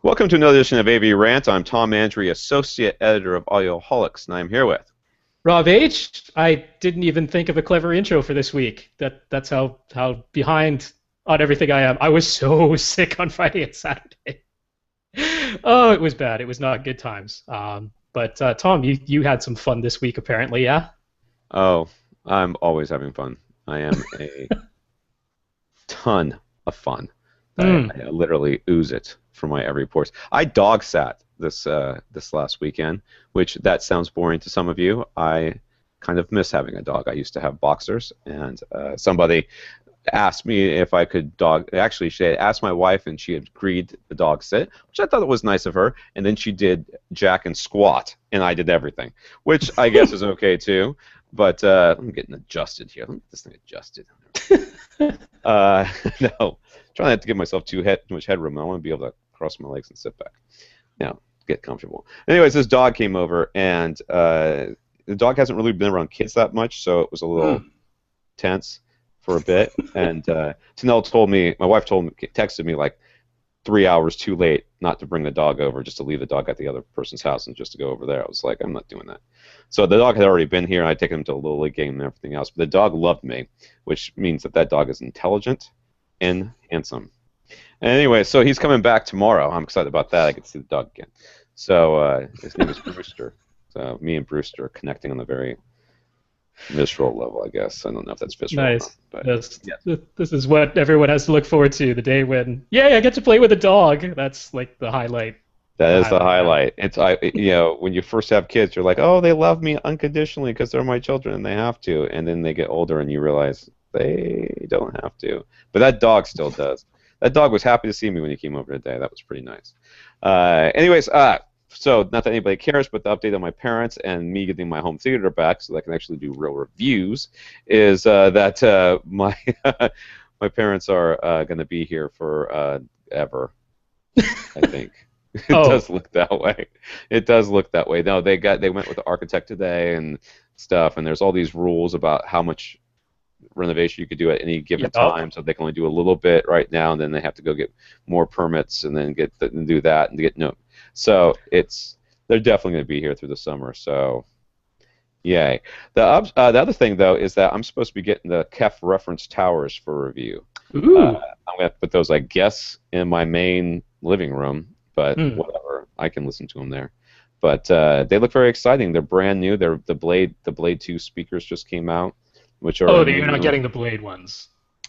Welcome to another edition of AV Rant. I'm Tom Andry, Associate Editor of Audioholics, and I'm here with Rob H. I didn't even think of a clever intro for this week. That's how behind on everything I am. I was so sick on Friday and Saturday. Oh, it was bad. It was not good times. But Tom, you had some fun this week apparently, yeah? Oh, I'm always having fun. I am a ton of fun. I literally ooze it from my every pores. I dog sat this last weekend, which that sounds boring to some of you. I kind of miss having a dog. I used to have boxers, and somebody asked me if I could dog. Actually, she had asked my wife, and she had agreed the dog sit, which I thought was nice of her. And then she did jack and squat, and I did everything, which I guess is okay too. But I'm getting adjusted here. Let me get this thing adjusted. No, trying not to give myself too much headroom. I want to be able to cross my legs and sit back. Get comfortable. Anyways, this dog came over, and the dog hasn't really been around kids that much, so it was a little tense for a bit. And Tanel told me, my wife texted me like 3 hours too late not to bring the dog over, just to leave the dog at the other person's house and just to go over there. I was like, I'm not doing that. So the dog had already been here, and I'd taken him to a Little League game and everything else. But the dog loved me, which means that dog is intelligent and handsome. And anyway, so he's coming back tomorrow. I'm excited about that. I get to see the dog again. So his name is Brewster. So me and Brewster are connecting on a very visceral level, I guess. I don't know if that's visceral Nice. or not. But, Yes. yeah. This is what everyone has to look forward to, the day when, I get to play with a dog. That's like the highlight. That is the highlight. It's when you first have kids, you're like, oh, they love me unconditionally because they're my children and they have to. And then they get older and you realize they don't have to. But that dog still does. That dog was happy to see me when he came over today. That was pretty nice. Anyways, so not that anybody cares, but the update on my parents and me getting my home theater back so that I can actually do real reviews is that my my parents are going to be here for ever, I think. It does look that way. It does look that way. No, they went with the architect today and stuff, and there's all these rules about how much renovation you could do at any given time, so they can only do a little bit right now, and then they have to go get more permits and then do that and get So they're definitely going to be here through the summer. So yay. The other thing though is that I'm supposed to be getting the KEF reference towers for review. I'm going to put those, I guess, in my main living room. But whatever, I can listen to them there. But they look very exciting. They're brand new. The Blade 2 speakers just came out, which are You're not getting the Blade ones.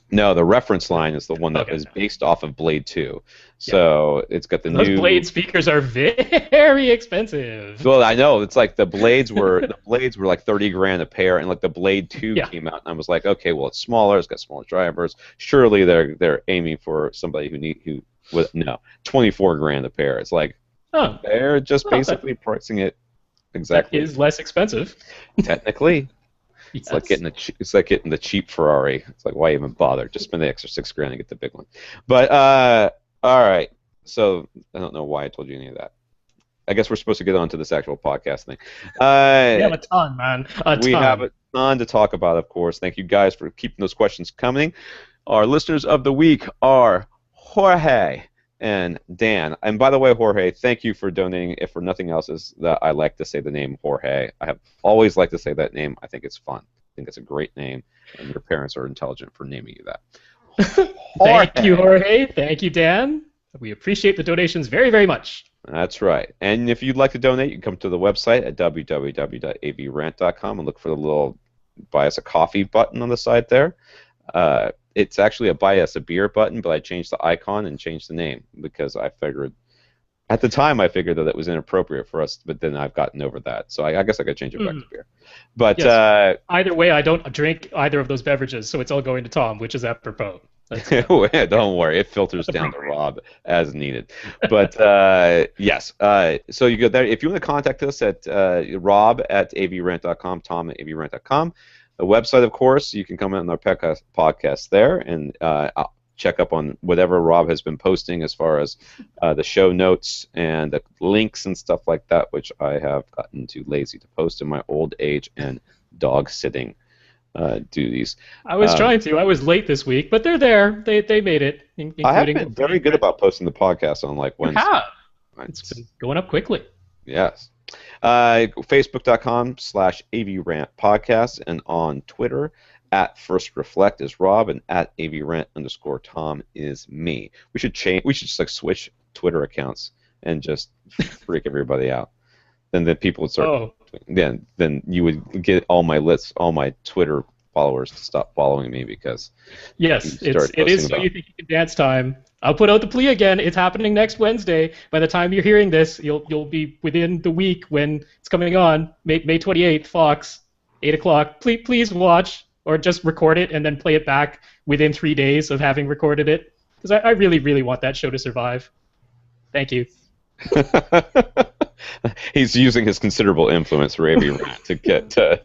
No, the reference line is the one that is based off of Blade 2. So it's got those Blade speakers are very expensive. Well, I know. It's like the Blades were like $30,000 a pair, and like the Blade 2 came out, and I was like, okay, well, it's smaller. It's got smaller drivers. Surely they're aiming for somebody who $24,000 a pair. It's like they're just basically pricing it exactly. That is less expensive. Technically. Yes. It's like getting the cheap Ferrari. It's like, why even bother? Just spend the extra $6,000 and get the big one. But all right. So I don't know why I told you any of that. I guess we're supposed to get on to this actual podcast thing. We have a ton, man. We have a ton to talk about, of course. Thank you guys for keeping those questions coming. Our listeners of the week are Jorge and Dan. And by the way, Jorge, thank you for donating. If for nothing else, is that I like to say the name Jorge. I have always liked to say that name. I think it's fun. I think it's a great name, and your parents are intelligent for naming you that. Thank you, Jorge. Thank you, Dan. We appreciate the donations very, very much. That's right. And if you'd like to donate, you can come to the website at www.avrant.com and look for the little buy us a coffee button on the side there. It's actually a buy us a beer button, but I changed the icon and changed the name because I figured, at the time I figured that it was inappropriate for us, but then I've gotten over that. So I guess I could change it back to beer. But either way, I don't drink either of those beverages, so it's all going to Tom, which is apropos. Don't worry, it filters down to Rob as needed. But yes, so you go there. If you want to contact us at rob@avrant.com, tom@avrant.com. The website, of course, you can come on our podcast there and check up on whatever Rob has been posting as far as the show notes and the links and stuff like that, which I have gotten too lazy to post in my old age and dog sitting duties. I was trying to. I was late this week, but they're there. They made it. I have been very good about posting the podcast on like Wednesday. It's been going up quickly. Yes. Facebook.com/AVRant podcast, and on Twitter at First Reflect is Rob, and at AVRant_Tom is me. We should change. We should just like switch Twitter accounts and just freak everybody out. Then the people would start. Oh. Then you would get all my Twitter followers to stop following me because yes, it is So You Think You Can Dance time. I'll put out the plea again. It's happening next Wednesday. By the time you're hearing this, you'll be within the week when it's coming on, May 28th, Fox, 8 o'clock. Please watch, or just record it and then play it back within 3 days of having recorded it, because I really, really want that show to survive. Thank you. He's using his considerable influence for AV Rant to get to...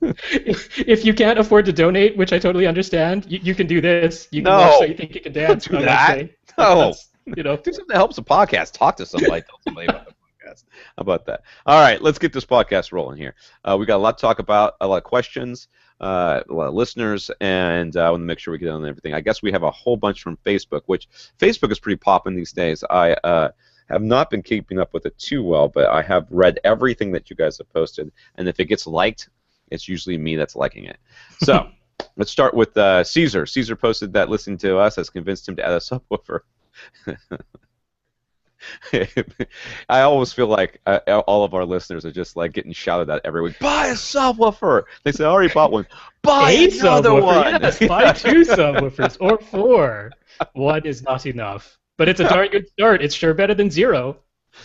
If you can't afford to donate, which I totally understand, you can do this. You can watch So You Think You Can Dance. Don't do that. No. Do something that helps the podcast. Talk to somebody. Tell somebody about the podcast. How about that? All right, let's get this podcast rolling here. We got a lot to talk about, a lot of questions, a lot of listeners, and I want to make sure we get on everything. I guess we have a whole bunch from Facebook, which Facebook is pretty popping these days. I have not been keeping up with it too well, but I have read everything that you guys have posted, and if it gets liked, it's usually me that's liking it. So let's start with Caesar. Caesar posted that listening to us has convinced him to add a subwoofer. I always feel like all of our listeners are just like getting shouted at every week. Buy a subwoofer! They say, I already bought one. Buy another one! Yes, buy 2 subwoofers, or 4. 1 is not enough. But it's a darn good start. It's sure better than 0.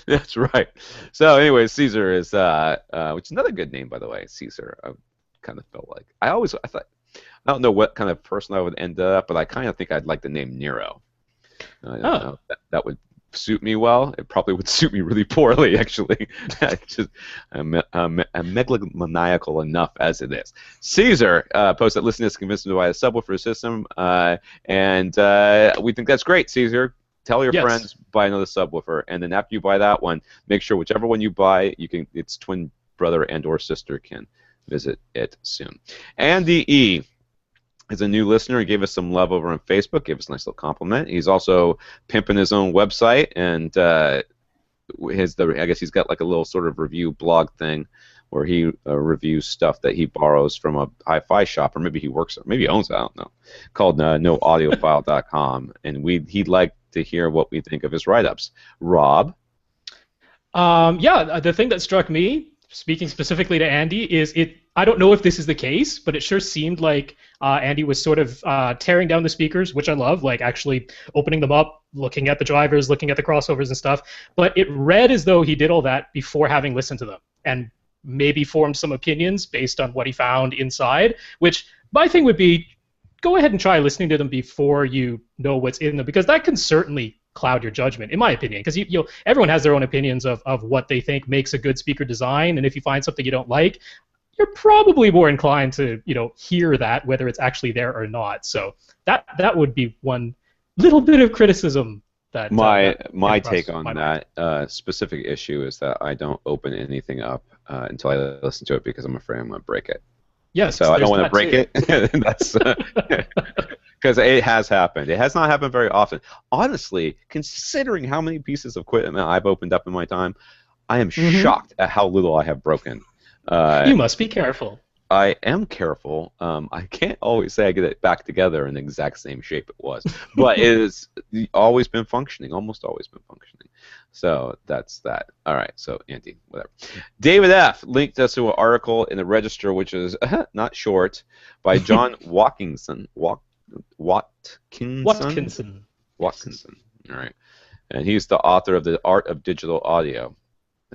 That's right. So anyway, Caesar is, which is another good name, by the way, Caesar. I kind of felt like, I thought, I don't know what kind of person I would end up, but I kind of think I'd like the name Nero. I don't know. That would suit me well. It probably would suit me really poorly, actually. I'm megalomaniacal enough as it is. Caesar posted that listeners convinced him to buy a subwoofer system, and we think that's great, Caesar. Tell your friends, buy another subwoofer, and then after you buy that one, make sure whichever one you buy, its twin brother and or sister can visit it soon. Andy E is a new listener. He gave us some love over on Facebook, gave us a nice little compliment. He's also pimping his own website, and I guess he's got like a little sort of review blog thing where he reviews stuff that he borrows from a hi-fi shop, or maybe he works, or maybe he owns it, I don't know, called noaudiophile.com, and he'd like to hear what we think of his write-ups. Rob? Yeah, the thing that struck me, speaking specifically to Andy, is I don't know if this is the case, but it sure seemed like Andy was sort of tearing down the speakers, which I love, like actually opening them up, looking at the drivers, looking at the crossovers and stuff. But it read as though he did all that before having listened to them, and maybe formed some opinions based on what he found inside, which my thing would be, go ahead and try listening to them before you know what's in them, because that can certainly cloud your judgment, in my opinion, because everyone has their own opinions of what they think makes a good speaker design, and if you find something you don't like, you're probably more inclined to hear that, whether it's actually there or not. So that would be one little bit of criticism. That my take on that specific issue is that I don't open anything up until I listen to it, because I'm afraid I'm going to break it. Yes, so I don't want to break it. That's because it has happened. It has not happened very often. Honestly, considering how many pieces of equipment I've opened up in my time, I am shocked at how little I have broken. You must be careful. I am careful. I can't always say I get it back together in the exact same shape it was, but it has always been functioning, almost always been functioning. So that's that. All right, so Andy, whatever. David F. linked us to an article in the Register, which is not short, by John Watkinson. Watkinson. All right. And he's the author of The Art of Digital Audio.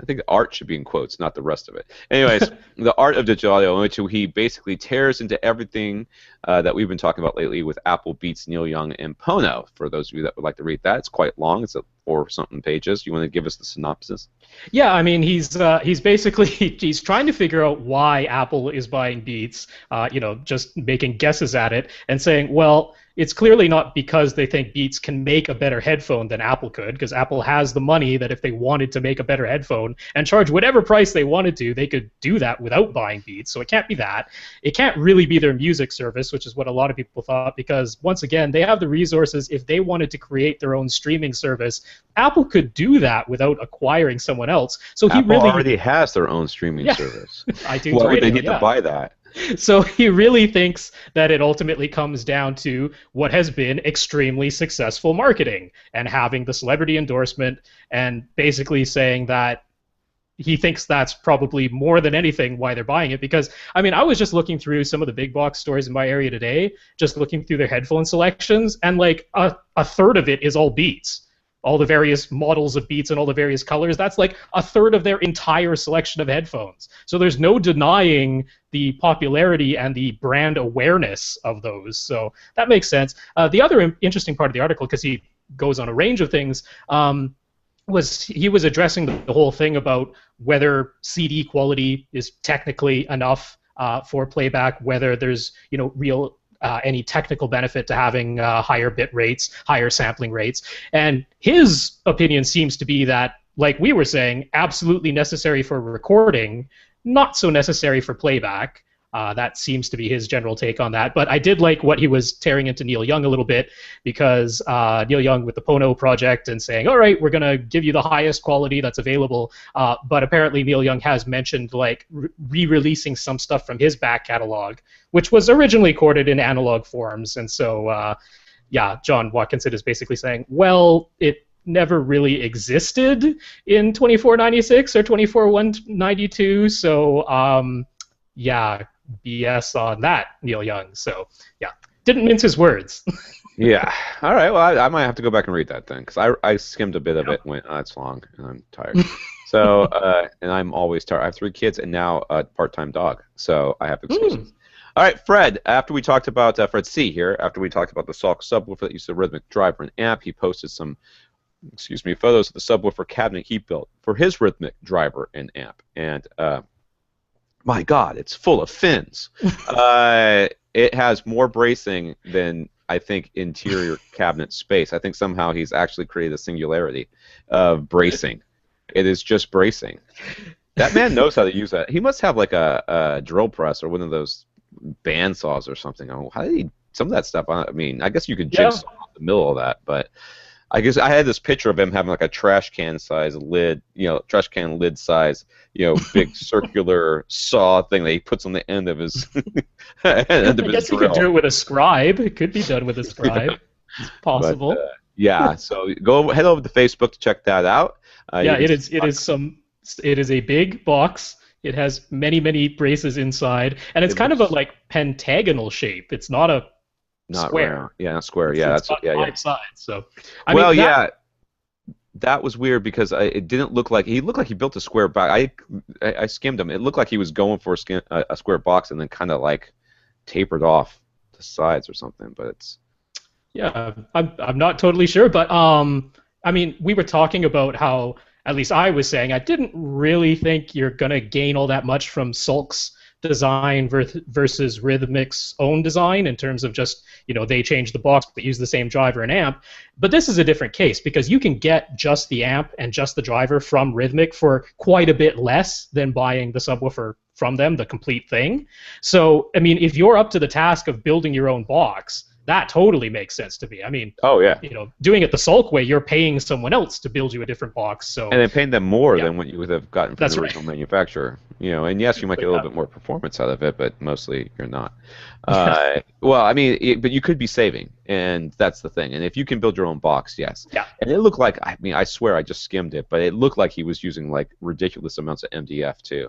I think the art should be in quotes, not the rest of it. Anyways, The Art of Digital Audio, in which he basically tears into everything that we've been talking about lately with Apple, Beats, Neil Young, and Pono. For those of you that would like to read that, it's quite long. It's 4-something pages. You want to give us the synopsis? Yeah, I mean, he's basically he's trying to figure out why Apple is buying Beats. Just making guesses at it and saying, well, it's clearly not because they think Beats can make a better headphone than Apple could, because Apple has the money that if they wanted to make a better headphone and charge whatever price they wanted to, they could do that without buying Beats. So it can't be that. It can't really be their music service, which is what a lot of people thought, because once again, they have the resources. If they wanted to create their own streaming service, Apple could do that without acquiring someone else. So Apple he really already has their own streaming service. iTunes Why would Radio, they need to buy that? So he really thinks that it ultimately comes down to what has been extremely successful marketing and having the celebrity endorsement, and basically saying that he thinks that's probably more than anything why they're buying it. Because, I mean, I was just looking through some of the big box stores in my area today, just looking through their headphone selections, and like a third of it is all Beats. All the various models of Beats and all the various colors, that's like a third of their entire selection of headphones. So there's no denying the popularity and the brand awareness of those. So that makes sense. The other interesting part of the article, because he goes on a range of things, was he was addressing the whole thing about whether CD quality is technically enough for playback, whether there's real any technical benefit to having higher bit rates, higher sampling rates. And his opinion seems to be that, like we were saying, absolutely necessary for recording, not so necessary for playback. That seems to be his general take on that. But I did like what he was tearing into Neil Young a little bit, because Neil Young with the Pono project and saying, all right, we're going to give you the highest quality that's available. But apparently Neil Young has mentioned like re-releasing some stuff from his back catalog, which was originally recorded in analog forms. And so, yeah, John Watkinson is basically saying, well, it never really existed in 2496 or 24192. So, yeah, BS on that, Neil Young. So, yeah, didn't mince his words. Yeah. All right. Well, I might have to go back and read that then, because I skimmed a bit of it and went, oh, it's long, and I'm tired. So, and I'm always tired. I have 3 kids and now a part-time dog, so I have excuses. All right, Fred, after we talked about, Fred C. here, after we talked about the Salk subwoofer that used a rhythmic driver and amp, he posted some, photos of the subwoofer cabinet he built for his rhythmic driver and amp. And, my God, it's full of fins. It has more bracing than, I think, interior cabinet space. I think somehow he's actually created a singularity of bracing. It is just bracing. That man knows how to use that. He must have like a drill press or one of those band saws or something. Oh, how did he? Some of that stuff. I mean, I guess you could jigsaw the middle of that, but I guess I had this picture of him having like a trash can size lid, trash can lid size, big circular saw thing that he puts on the end of his. I guess he could do it with a scribe. It could be done with a scribe. It's possible. But, yeah, so head over to Facebook to check that out. It is a big box. It has many braces inside, and it's kind of a like pentagonal shape. It's not a square. Round. Yeah, not square. Yeah, it's got 5 sides. So, that was weird because it didn't look like he built a square box. I skimmed him. It looked like he was going for a square box and then kind of like tapered off the sides or something. But it's I'm not totally sure, but I mean, we were talking about how, at least I was saying, I didn't really think you're gonna gain all that much from Sulk's design versus Rhythmic's own design in terms of just, they change the box but use the same driver and amp. But this is a different case because you can get just the amp and just the driver from Rhythmic for quite a bit less than buying the subwoofer from them, the complete thing. So, I mean, if you're up to the task of building your own box, that totally makes sense to me. I mean, doing it the Sulk way, you're paying someone else to build you a different box. So, and they're paying them more than what you would have gotten from the original manufacturer. And yes, you might get a little bit more performance out of it, but mostly you're not. Well, I mean, but you could be saving, and that's the thing. And if you can build your own box, yes. Yeah. And it looked like, I mean, I swear I just skimmed it, but it looked like he was using like ridiculous amounts of MDF too.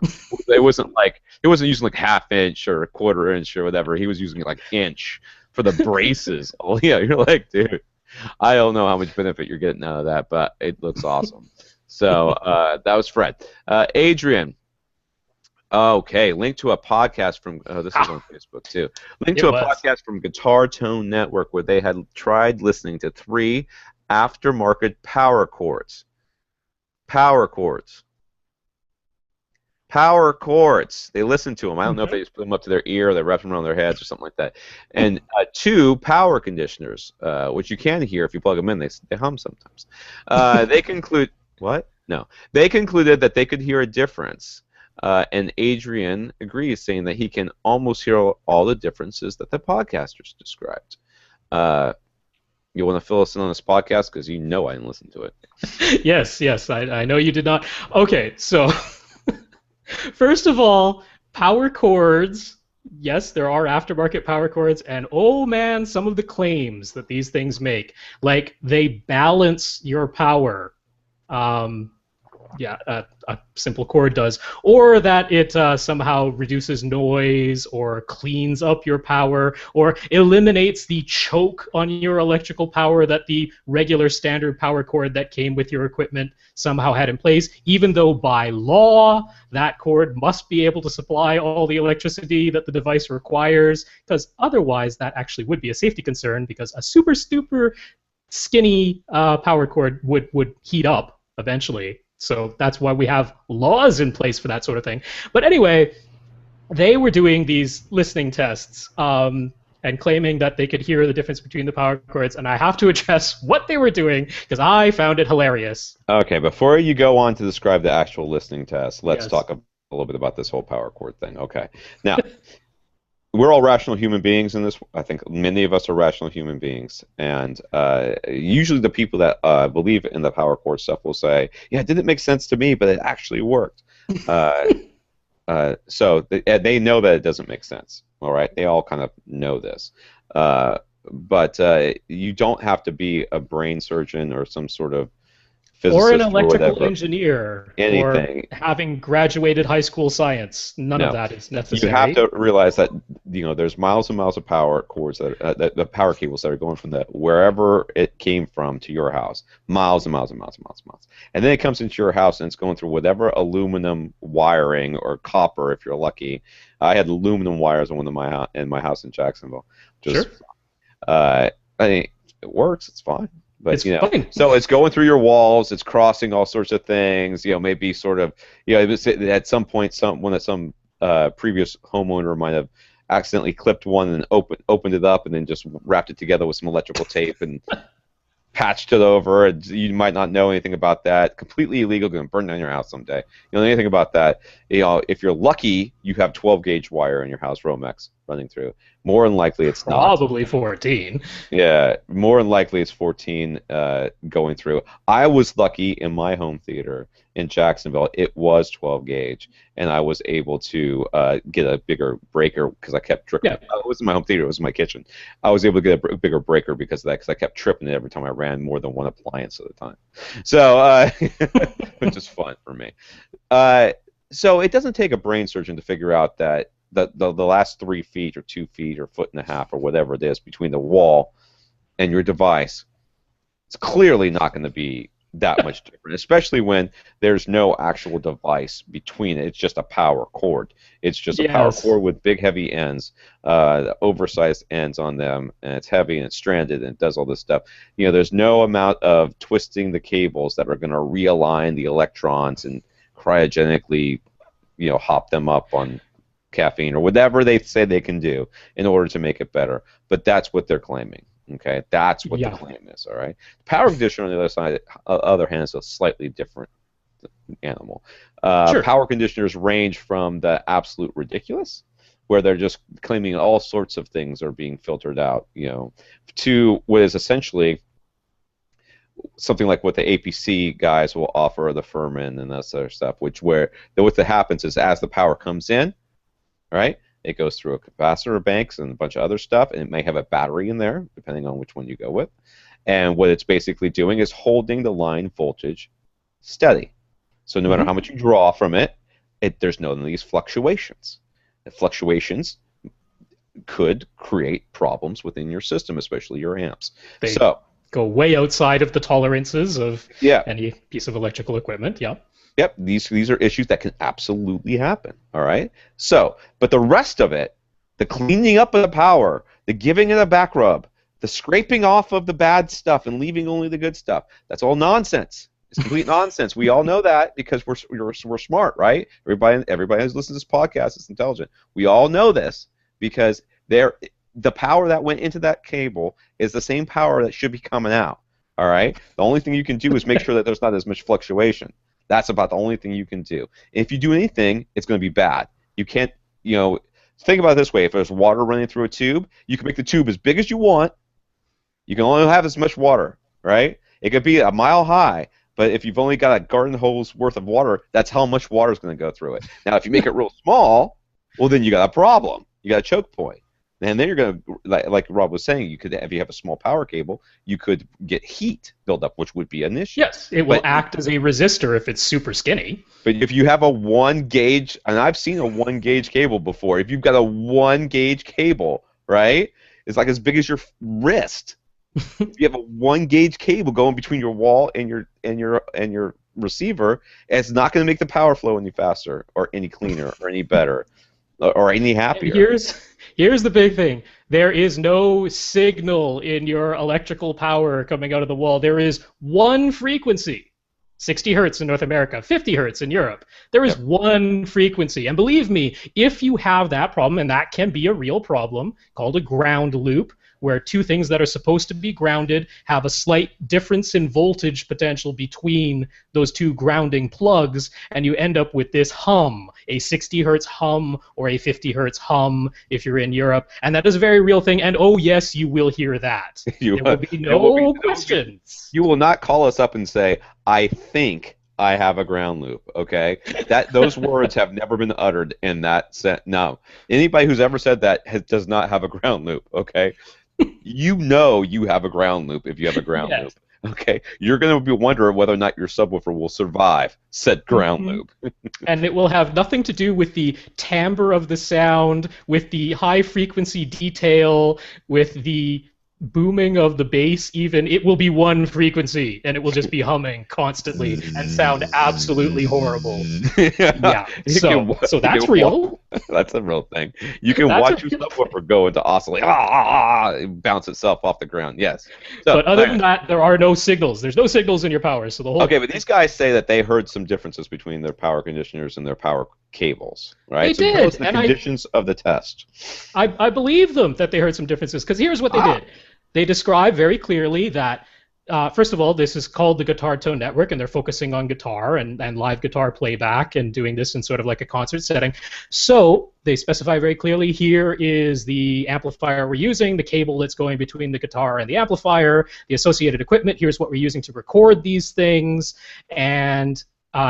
It wasn't using like 1/2 inch or 1/4 inch or whatever. He was using like inch for the braces. Oh yeah, you're like, dude, I don't know how much benefit you're getting out of that, but it looks awesome. So that was Fred. Adrian. Okay, link to a podcast from this is on Facebook too. Link to a podcast from Guitar Tone Network where they had tried listening to 3 aftermarket power chords. Power chords. Power cords. They listen to them. I don't know if they just put them up to their ear, or they wrap them around their heads, or something like that. And two, power conditioners, which you can hear if you plug them in. They hum sometimes. They conclude what? No. They concluded that they could hear a difference. And Adrian agrees, saying that he can almost hear all the differences that the podcasters described. You want to fill us in on this podcast? Because you know I didn't listen to it. Yes, I know you did not. Okay, so first of all, power cords. Yes, there are aftermarket power cords, and oh man, some of the claims that these things make, like they balance your power. A simple cord does, or that it somehow reduces noise or cleans up your power or eliminates the choke on your electrical power that the regular standard power cord that came with your equipment somehow had in place, even though by law that cord must be able to supply all the electricity that the device requires, because otherwise that actually would be a safety concern, because a super skinny power cord would heat up eventually. So that's why we have laws in place for that sort of thing. But anyway, they were doing these listening tests and claiming that they could hear the difference between the power cords, and I have to address what they were doing because I found it hilarious. Okay, before you go on to describe the actual listening test, let's talk a little bit about this whole power cord thing. Okay. Now, we're all rational human beings in this. I think many of us are rational human beings, and usually the people that believe in the power cord stuff will say, "Yeah, it didn't make sense to me, but it actually worked." So they know that it doesn't make sense. All right, they all kind of know this, but you don't have to be a brain surgeon or some sort of physicist or an electrical engineer, anything, or having graduated high school science. None of that is necessary. You have to realize that there's miles and miles of power cords that are, the power cables that are going from wherever it came from to your house, miles and miles and miles and miles and miles, and then it comes into your house and it's going through whatever aluminum wiring or copper if you're lucky. I had aluminum wires on one of my house in Jacksonville. Sure. I mean, it works. It's fine. But fine. So it's going through your walls. It's crossing all sorts of things. Maybe sort of, at some point, some previous homeowner might have accidentally clipped one and opened it up and then just wrapped it together with some electrical tape and patched it over. You might not know anything about that. Completely illegal. Going to burn down your house someday. You don't know anything about that. If you're lucky, you have 12 gauge wire in your house, Romex, running through. More than likely, it's probably 14. Yeah, more than likely it's 14 going through. I was lucky in my home theater in Jacksonville. It was 12 gauge, and I was able to get a bigger breaker because I kept tripping. It wasn't my home theater; it was my kitchen. I was able to get a bigger breaker because of that, because I kept tripping it every time I ran more than one appliance at a time. So, which is fun for me. So it doesn't take a brain surgeon to figure out that the last 3 feet or 2 feet or foot and a half or whatever it is between the wall and your device, it's clearly not going to be that much different, especially when there's no actual device between it. It's just a power cord. It's just a power cord with big heavy ends, oversized ends on them, and it's heavy and it's stranded and it does all this stuff. There's no amount of twisting the cables that are going to realign the electrons and cryogenically, hop them up on caffeine or whatever they say they can do in order to make it better. But that's what they're claiming. Okay, that's what the claim is. All right. Power conditioner on the other hand is a slightly different animal. Power conditioners range from the absolute ridiculous, where they're just claiming all sorts of things are being filtered out, to what is essentially something like what the APC guys will offer, the Furman and that sort of stuff, what that happens is as the power comes in, right, it goes through a capacitor banks and a bunch of other stuff, and it may have a battery in there, depending on which one you go with. And what it's basically doing is holding the line voltage steady. So no matter how much you draw from it, there's none of these fluctuations. The fluctuations could create problems within your system, especially your amps. They go way outside of the tolerances of any piece of electrical equipment. Yep, these are issues that can absolutely happen, all right? So, but the rest of it, the cleaning up of the power, the giving it a back rub, the scraping off of the bad stuff and leaving only the good stuff, that's all nonsense, It's complete nonsense. We all know that because we're smart, right? Everybody who's listened to this podcast is intelligent. We all know this because the power that went into that cable is the same power that should be coming out. All right. The only thing you can do is make sure that there's not as much fluctuation. That's about the only thing you can do. If you do anything, it's going to be bad. You can't, think about it this way. If there's water running through a tube, you can make the tube as big as you want. You can only have as much water, right? It could be a mile high. But if you've only got a garden hose worth of water, that's how much water is going to go through it. Now, if you make it real small, well, then you got a problem. You got a choke point. And then you're going to, like Rob was saying, if you have a small power cable, you could get heat buildup, which would be an issue. Yes, it will act as a resistor if it's super skinny. But if you have a 1 gauge, and I've seen a 1 gauge cable before, if you've got a 1 gauge cable, right, it's like as big as your wrist. If you have a 1 gauge cable going between your wall and your receiver, it's not going to make the power flow any faster or any cleaner or any better or any happier. Here's the big thing. There is no signal in your electrical power coming out of the wall. There is one frequency. 60 hertz in North America, 50 hertz in Europe. There is one frequency. And believe me, if you have that problem, and that can be a real problem, called a ground loop, where two things that are supposed to be grounded have a slight difference in voltage potential between those two grounding plugs, and you end up with this hum, a 60 hertz hum or a 50 hertz hum if you're in Europe. And that is a very real thing, and oh yes, you will hear that. There will be no questions. You will not call us up and say, I think I have a ground loop, okay? Those words have never been uttered in that sense. No. Anybody who's ever said that does not have a ground loop, okay? You know you have a ground loop if you have a ground loop. Okay, you're going to be wondering whether or not your subwoofer will survive said ground loop. And it will have nothing to do with the timbre of the sound, with the high frequency detail, with the booming of the bass even. It will be one frequency, and it will just be humming constantly and sound absolutely horrible. Yeah, so that's real. That's a real thing. You can watch your subwoofer go into oscillate, bounce itself off the ground. Yes. So, but other than that, there are no signals. There's no signals in your power. So the whole. Okay, but these guys say that they heard some differences between their power conditioners and their power cables, right? They did. The conditions of the test. I believe them that they heard some differences, because here's what they did. They describe very clearly that, first of all, this is called the Guitar Tone Network, and they're focusing on guitar and live guitar playback and doing this in sort of like a concert setting. So they specify very clearly, here is the amplifier we're using, the cable that's going between the guitar and the amplifier, the associated equipment, here's what we're using to record these things, and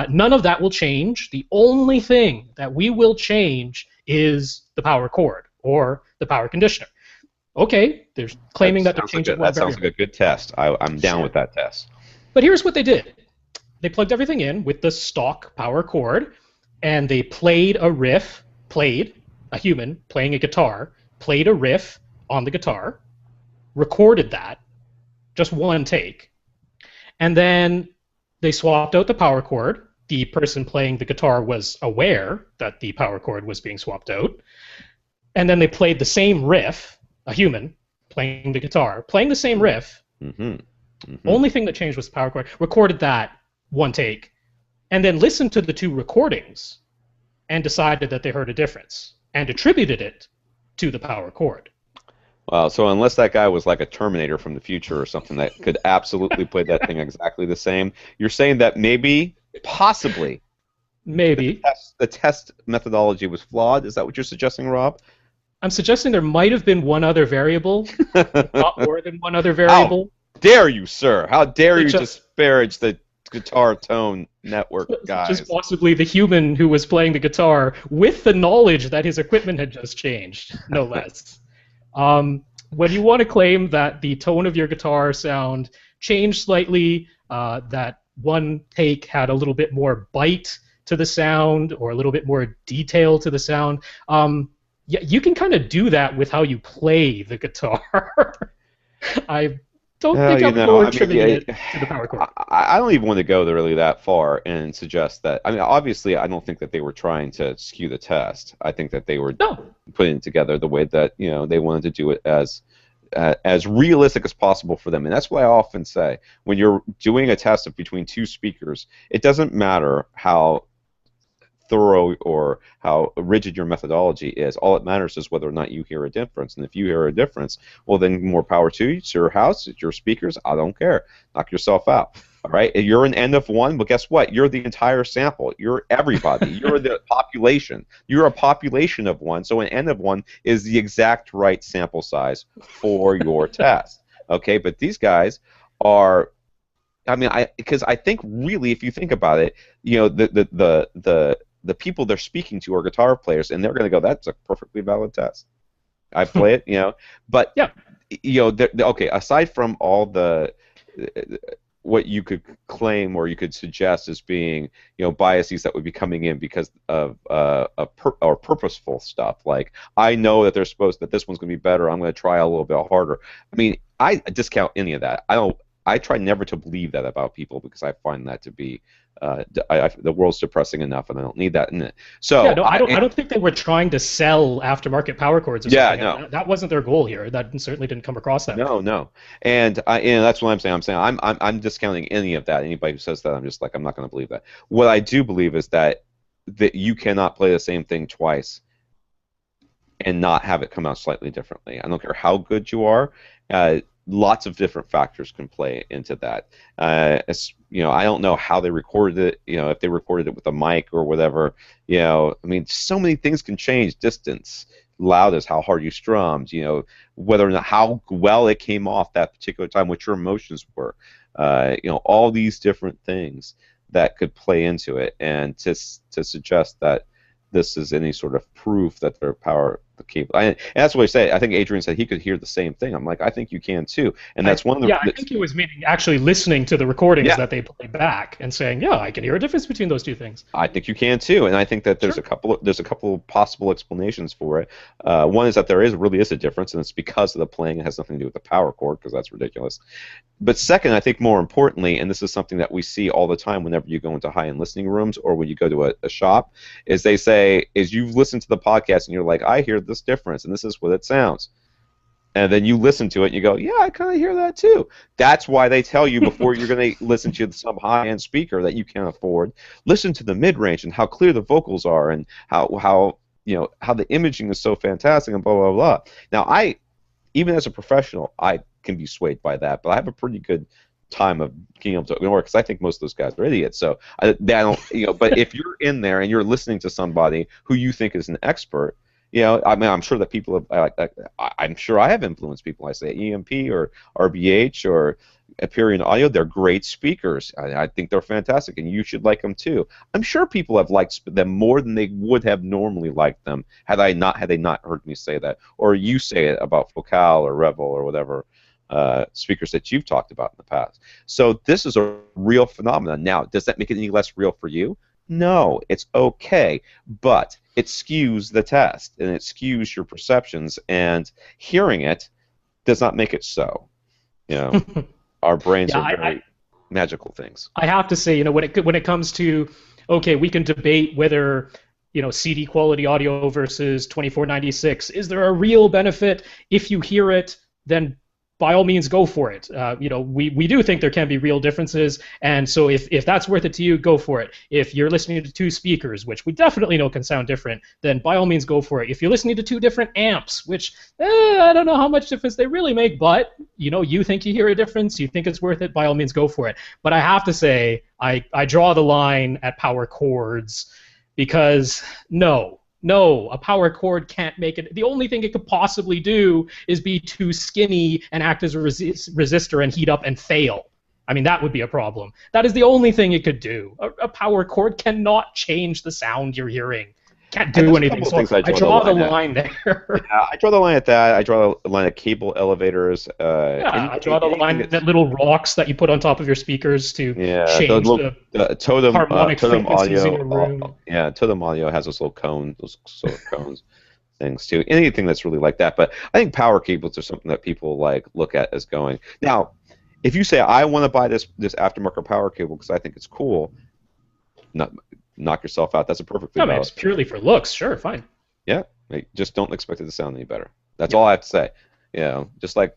none of that will change. The only thing that we will change is the power cord or the power conditioner. Okay, they're claiming that they're changing one. That sounds like a good test. I'm down with that test. But here's what they did. They plugged everything in with the stock power cord, and they played a human playing a guitar, played a riff on the guitar, recorded that, just one take, and then they swapped out the power cord. The person playing the guitar was aware that the power cord was being swapped out, and then they played the same riff, a human playing the guitar, playing the same riff. Only thing that changed was the power cord. Recorded that one take, and then listened to the two recordings and decided that they heard a difference and attributed it to the power cord. Wow, so unless that guy was like a Terminator from the future or something that could absolutely play that thing exactly the same, you're saying that possibly, the test methodology was flawed? Is that what you're suggesting, Rob? I'm suggesting there might have been one other variable, not more than one other variable. How dare you, sir? How dare you disparage the Guitar Tone Network guys? Just possibly the human who was playing the guitar with the knowledge that his equipment had just changed, no less. When you want to claim that the tone of your guitar sound changed slightly, that one take had a little bit more bite to the sound or a little bit more detail to the sound, yeah, you can kind of do that with how you play the guitar. I don't think I'm attributing it to the power cord. I don't even want to go really that far and suggest that. I mean, obviously, I don't think that they were trying to skew the test. I think that they were putting it together the way that they wanted to do it as as realistic as possible for them. And that's what I often say. When you're doing a test of between two speakers, it doesn't matter how thorough or how rigid your methodology is. All it matters is whether or not you hear a difference. And if you hear a difference, well, then more power to you. It's your house, it's your speakers. I don't care. Knock yourself out. All right? You're an N of 1, but guess what? You're the entire sample. You're everybody. You're the population. You're a population of 1, so an N of 1 is the exact right sample size for your test. Okay? But these guys are, I mean, because I think really, if you think about it, the people they're speaking to are guitar players, and they're going to go, that's a perfectly valid test. I play it, but Yeah. Okay. Aside from all the what you could claim or you could suggest as being, biases that would be coming in because of or purposeful stuff, like I know that this one's going to be better. I'm going to try a little bit harder. I mean, I discount any of that. I try never to believe that about people because I find that to be the world's depressing enough, and I don't need that in it. So yeah, no, I don't think they were trying to sell aftermarket power cords or something. Yeah, no, that wasn't their goal here. That certainly didn't come across that. No, and that's what I'm saying. I'm discounting any of that. Anybody who says that, I'm just like, I'm not going to believe that. What I do believe is that you cannot play the same thing twice and not have it come out slightly differently. I don't care how good you are. Lots of different factors can play into that. I don't know how they recorded it. If they recorded it with a mic or whatever. I mean, so many things can change. Distance, loudness, how hard you strummed. Whether or not how well it came off that particular time, what your emotions were. All these different things that could play into it, and to suggest that this is any sort of proof that their power cable. And that's what I say. I think Adrian said he could hear the same thing. I'm like, I think you can too. And that's one of the. Yeah, I think he was meaning actually listening to the recordings that they played back and saying, yeah, I can hear a difference between those two things. I think you can too, and I think that there's a couple of possible explanations for it. One is that there really is a difference, and it's because of the playing. It has nothing to do with the power chord, because that's ridiculous. But second, I think more importantly, and this is something that we see all the time whenever you go into high-end listening rooms or when you go to a shop, is they say, you've listened to the podcast and you're like, I hear this difference, and this is what it sounds. And then you listen to it and you go, yeah, I kind of hear that too. That's why they tell you before you're going to listen to some high-end speaker that you can't afford, listen to the mid-range and how clear the vocals are and how the imaging is so fantastic and blah, blah, blah. Now, even as a professional, I can be swayed by that, but I have a pretty good time of being able to ignore it because I think most of those guys are idiots. So I don't, but if you're in there and you're listening to somebody who you think is an expert, I mean, I'm sure that people have, I'm sure I have influenced people. I say EMP or RBH or Aperion Audio, they're great speakers. I think they're fantastic, and you should like them too. I'm sure people have liked them more than they would have normally liked them had they not heard me say that, or you say it about Focal or Revel or whatever speakers that you've talked about in the past. So this is a real phenomenon. Now, does that make it any less real for you? No, it's okay, but it skews the test, and it skews your perceptions, and hearing it does not make it so. Our brains are very magical things. I have to say, when it comes to, okay, we can debate whether CD quality audio versus 2496, is there a real benefit? If you hear it, then by all means, go for it. We do think there can be real differences, and so if that's worth it to you, go for it. If you're listening to two speakers, which we definitely know can sound different, then by all means, go for it. If you're listening to two different amps, which I don't know how much difference they really make, but you think you hear a difference, you think it's worth it, by all means, go for it. But I have to say, I draw the line at power chords because No, a power cord can't make it. The only thing it could possibly do is be too skinny and act as a resistor and heat up and fail. I mean, that would be a problem. That is the only thing it could do. A power cord cannot change the sound you're hearing. Can't do anything. So I draw the line there. Yeah, I draw the line at that. I draw the line at cable elevators. I draw the line at little rocks that you put on top of your speakers to change the totem, harmonic totem frequencies audio, in your room. Totem audio has those little cones, things too. Anything that's really like that. But I think power cables are something that people look at as going. Now, if you say I want to buy this aftermarket power cable because I think it's cool, knock yourself out. That's a perfectly valid. It's purely for looks. Sure, fine. Yeah, just don't expect it to sound any better. That's all I have to say. Just like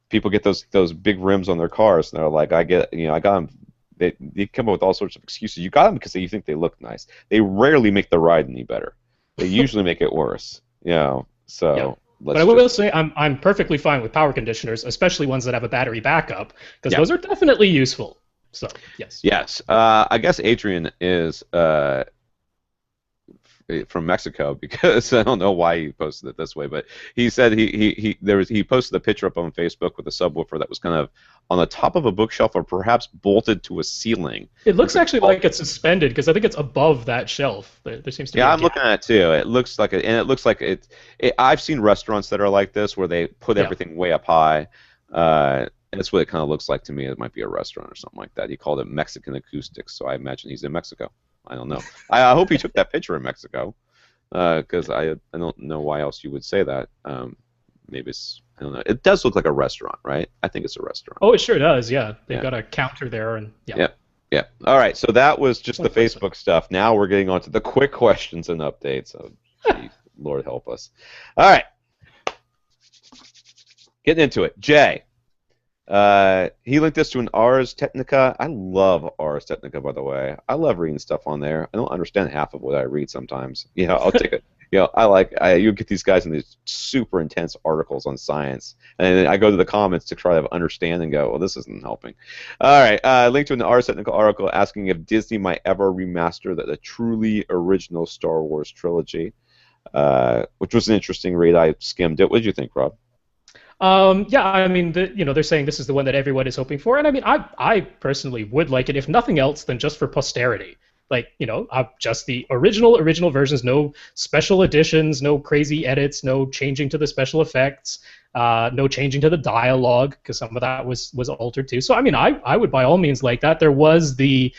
people get those big rims on their cars, and they're like, I got them. They come up with all sorts of excuses. You got them because you think they look nice. They rarely make the ride any better. They usually make it worse. Yeah. So But let's I will just say I'm perfectly fine with power conditioners, especially ones that have a battery backup, because yeah. those are definitely useful. So yes. Yes. I guess Adrian is from Mexico because I don't know why he posted it this way, but he said he posted a picture up on Facebook with a subwoofer that was kind of on the top of a bookshelf or perhaps bolted to a ceiling. It looks actually like it's suspended because I think it's above that shelf. There seems to be Yeah, a I'm looking gap. at it too. It looks like it, and it looks like I've seen restaurants that are like this where they put Yeah. everything way up high. That's what it kind of looks like to me. It might be a restaurant or something like that. He called it Mexican Acoustics, so I imagine he's in Mexico. I don't know. I hope he took that picture in Mexico, because I don't know why else you would say that. Maybe it's I don't know. It does look like a restaurant, right? I think it's a restaurant. Oh, it sure does. Yeah, they've Yeah. got a counter there, and yeah. Yeah. Yeah. All right. So that was just the Like this. Facebook stuff. Now we're getting on to the quick questions and updates. Oh, gee, Lord help us. All right. Getting into it. Jay. He linked this to an Ars Technica. I love Ars Technica, by the way. I love reading stuff on there. I don't understand half of what I read sometimes. I'll take it. You get these guys in these super intense articles on science, and then I go to the comments to try to understand and go, well, this isn't helping. All right, link to an Ars Technica article asking if Disney might ever remaster the truly original Star Wars trilogy, which was an interesting read. I skimmed it. What did you think, Rob? Yeah, I mean, they're saying this is the one that everyone is hoping for, and I mean, I personally would like it, if nothing else, than just for posterity. Like, just the original versions, no special editions, no crazy edits, no changing to the special effects, no changing to the dialogue, because some of that was altered too. So, I mean, I would by all means like that. There was the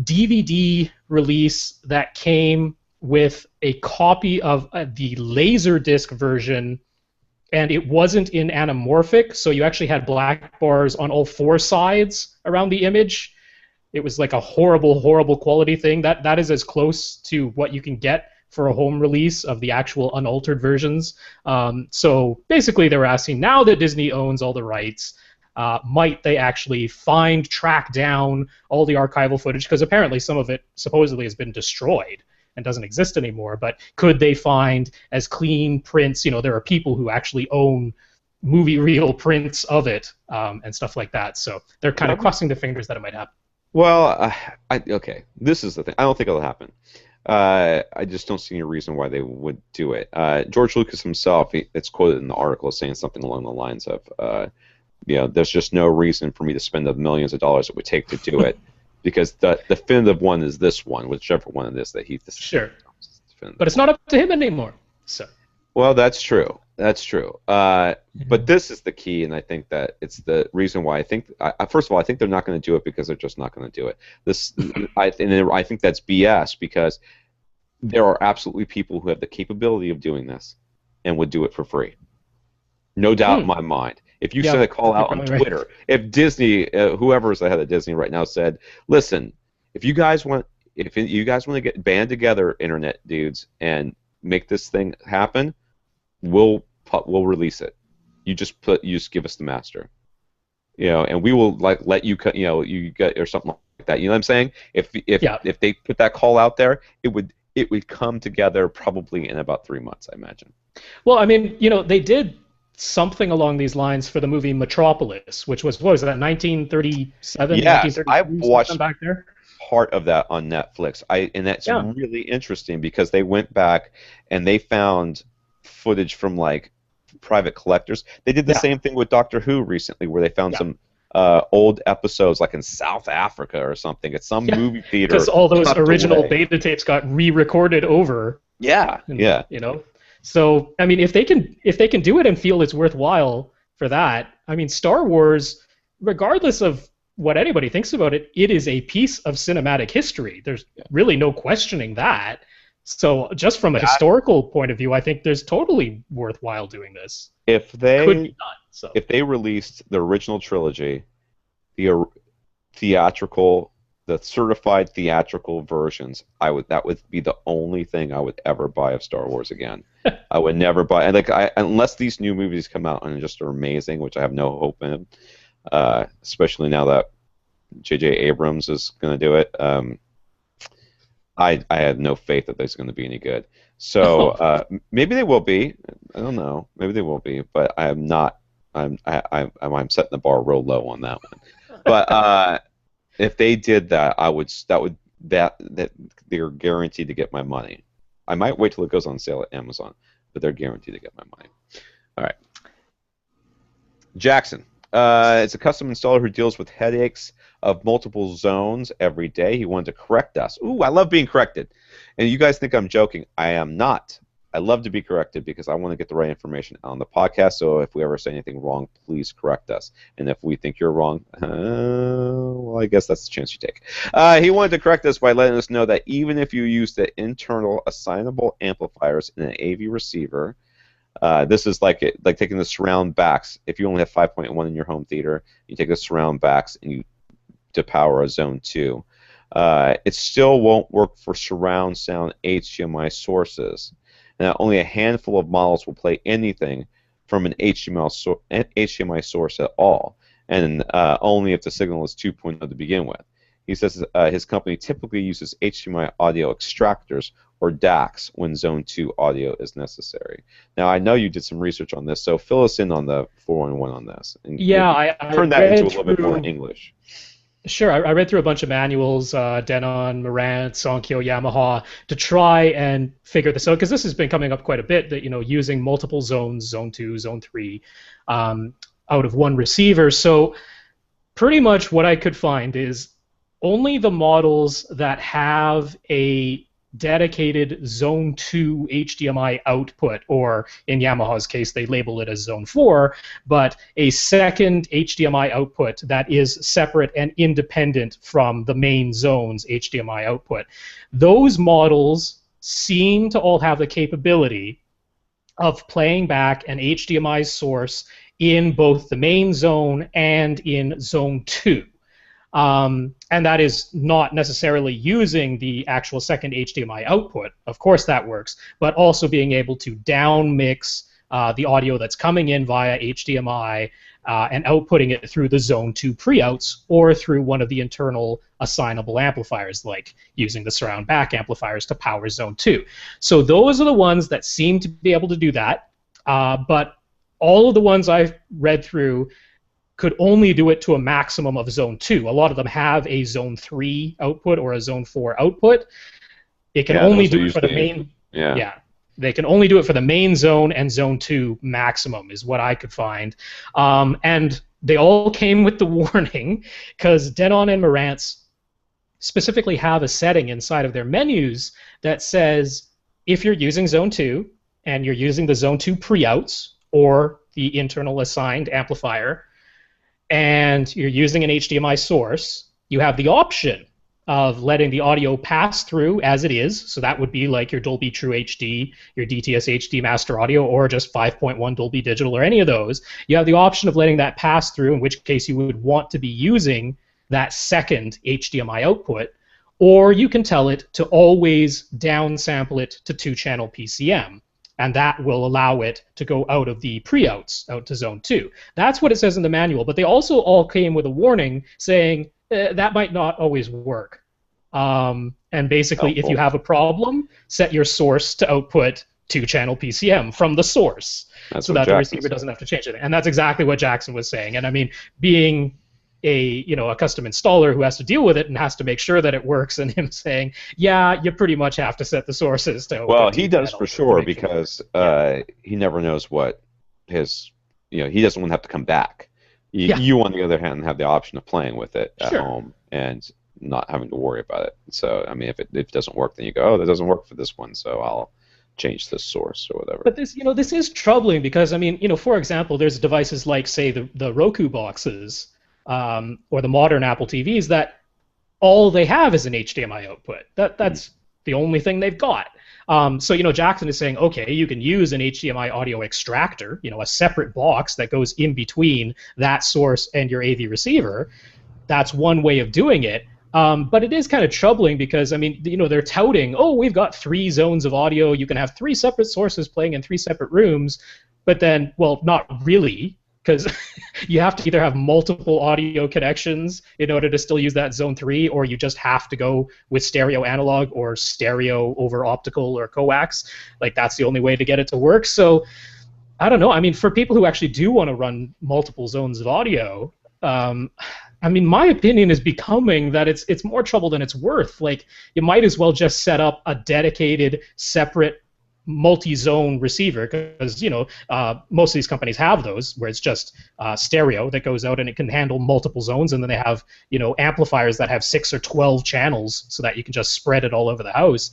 DVD release that came with a copy of the Laserdisc version, and it wasn't in anamorphic, so you actually had black bars on all four sides around the image. It was like a horrible, horrible quality thing. That is as close to what you can get for a home release of the actual unaltered versions. So basically, they were asking, now that Disney owns all the rights, might they actually track down all the archival footage? Because apparently some of it supposedly has been destroyed and doesn't exist anymore. But could they find as clean prints? There are people who actually own movie reel prints of it and stuff like that. So they're kind of crossing their fingers that it might happen. Well, okay. This is the thing. I don't think it'll happen. I just don't see any reason why they would do it. George Lucas himself, it's quoted in the article, saying something along the lines of, there's just no reason for me to spend the millions of dollars it would take to do it, because the definitive one is this one, whichever one it is that he. Sure. But it's not up to him anymore. So. Well, that's true. That's true. But this is the key, and I think that it's the reason why I think. First of all, I think they're not going to do it because they're just not going to do it. I think that's BS, because there are absolutely people who have the capability of doing this and would do it for free. No doubt in my mind. If you send a call out on Twitter, right. If Disney, whoever's the head of Disney right now, said, "Listen, if you guys want to get band together, internet dudes, and make this thing happen, we'll release it. You just give us the master, and we will let you cut, you get or something like that. You know what I'm saying? If they put that call out there, it would come together probably in about 3 months, I imagine. Well, I mean, they did something along these lines for the movie Metropolis, which was, what was that, 1937? Yes, I watched back there. Part of that on Netflix. And that's really interesting, because they went back and they found footage from private collectors. They did the same thing with Doctor Who recently, where they found some old episodes in South Africa or something at some movie theater. Because all those original beta tapes got re-recorded over. Yeah. So I mean, if they can do it and feel it's worthwhile for that, I mean, Star Wars, regardless of what anybody thinks about it, it is a piece of cinematic history. There's really no questioning that. So just from a historical point of view, I think there's totally worthwhile doing this. If they could be done, so. If they released the original trilogy, the theatrical the certified theatrical versions, that would be the only thing I would ever buy of Star Wars again. I would never buy, and unless these new movies come out and just are amazing, which I have no hope in, especially now that J.J. Abrams is going to do it. I have no faith that there's going to be any good. So maybe they will be. I don't know. Maybe they will be, but I am not. I'm setting the bar real low on that one. But if they did that, that they're guaranteed to get my money. I might wait till it goes on sale at Amazon, but they're guaranteed to get my money. All right. Jackson. It's a custom installer who deals with headaches of multiple zones every day. He wanted to correct us. Ooh, I love being corrected. And you guys think I'm joking. I am not. I love to be corrected because I want to get the right information on the podcast. So if we ever say anything wrong, please correct us. And if we think you're wrong, well, I guess that's the chance you take. He wanted to correct us by letting us know that even if you use the internal assignable amplifiers in an AV receiver, this is like taking the surround backs. If you only have 5.1 in your home theater, you take the surround backs and to power a zone 2. It still won't work for surround sound HDMI sources. And only a handful of models will play anything from an HDMI source at all, and only if the signal is 2.0 to begin with. He says his company typically uses HDMI audio extractors or DACs when Zone 2 audio is necessary. Now, I know you did some research on this, so fill us in on the 411 on this. And Yeah, I turn that into a little bit more English. Sure, I read through a bunch of manuals, Denon, Rant, Sonkyo, Yamaha, to try and figure this out, because this has been coming up quite a bit, that, using multiple zones, Zone 2, Zone 3, out of one receiver. So pretty much what I could find is only the models that have a dedicated Zone 2 HDMI output, or in Yamaha's case, they label it as Zone 4, but a second HDMI output that is separate and independent from the main zone's HDMI output. Those models seem to all have the capability of playing back an HDMI source in both the main zone and in Zone 2. And that is not necessarily using the actual second HDMI output. Of course that works, but also being able to down mix the audio that's coming in via HDMI and outputting it through the Zone 2 pre-outs or through one of the internal assignable amplifiers, like using the surround back amplifiers to power Zone 2. So those are the ones that seem to be able to do that, but all of the ones I've read through could only do it to a maximum of Zone 2. A lot of them have a Zone 3 output or a Zone 4 output. It can only do it for the main. Yeah. They can only do it for the main zone and Zone 2 maximum is what I could find. And they all came with the warning, because Denon and Marantz specifically have a setting inside of their menus that says if you're using Zone 2 and you're using the Zone 2 pre-outs or the internal assigned amplifier, and you're using an HDMI source, you have the option of letting the audio pass through as it is. So that would be like your Dolby True HD, your DTS HD Master Audio, or just 5.1 Dolby Digital, or any of those. You have the option of letting that pass through, in which case you would want to be using that second HDMI output, or you can tell it to always downsample it to 2-channel PCM. And that will allow it to go out of the pre-outs, out to Zone 2. That's what it says in the manual, but they also all came with a warning saying that might not always work. And basically, if you have a problem, set your source to output 2-channel PCM from the source, so that the receiver doesn't have to change it. And that's exactly what Jackson was saying. And I mean, being a custom installer who has to deal with it and has to make sure that it works, and him saying, yeah, you pretty much have to set the sources to. Well, he does for sure, because he never knows what his, he doesn't want to have to come back. You, on the other hand, have the option of playing with it at home and not having to worry about it. So, I mean, if it doesn't work, then you go, oh, that doesn't work for this one, so I'll change this source or whatever. But this is troubling, because I mean, for example, there's devices like, say, the Roku boxes. Or the modern Apple TVs that all they have is an HDMI output. That's the only thing they've got. So Jackson is saying, okay, you can use an HDMI audio extractor, a separate box that goes in between that source and your AV receiver. That's one way of doing it. But it is kind of troubling because, I mean, they're touting, oh, we've got 3 zones of audio. You can have 3 separate sources playing in 3 separate rooms. But then, well, not really, because you have to either have multiple audio connections in order to still use that zone 3, or you just have to go with stereo analog or stereo over optical or coax. Like, that's the only way to get it to work. So I don't know. I mean, for people who actually do want to run multiple zones of audio, I mean, my opinion is becoming that it's more trouble than it's worth. Like, you might as well just set up a dedicated, separate multi-zone receiver, because most of these companies have those where it's just stereo that goes out and it can handle multiple zones, and then they have amplifiers that have 6 or 12 channels so that you can just spread it all over the house.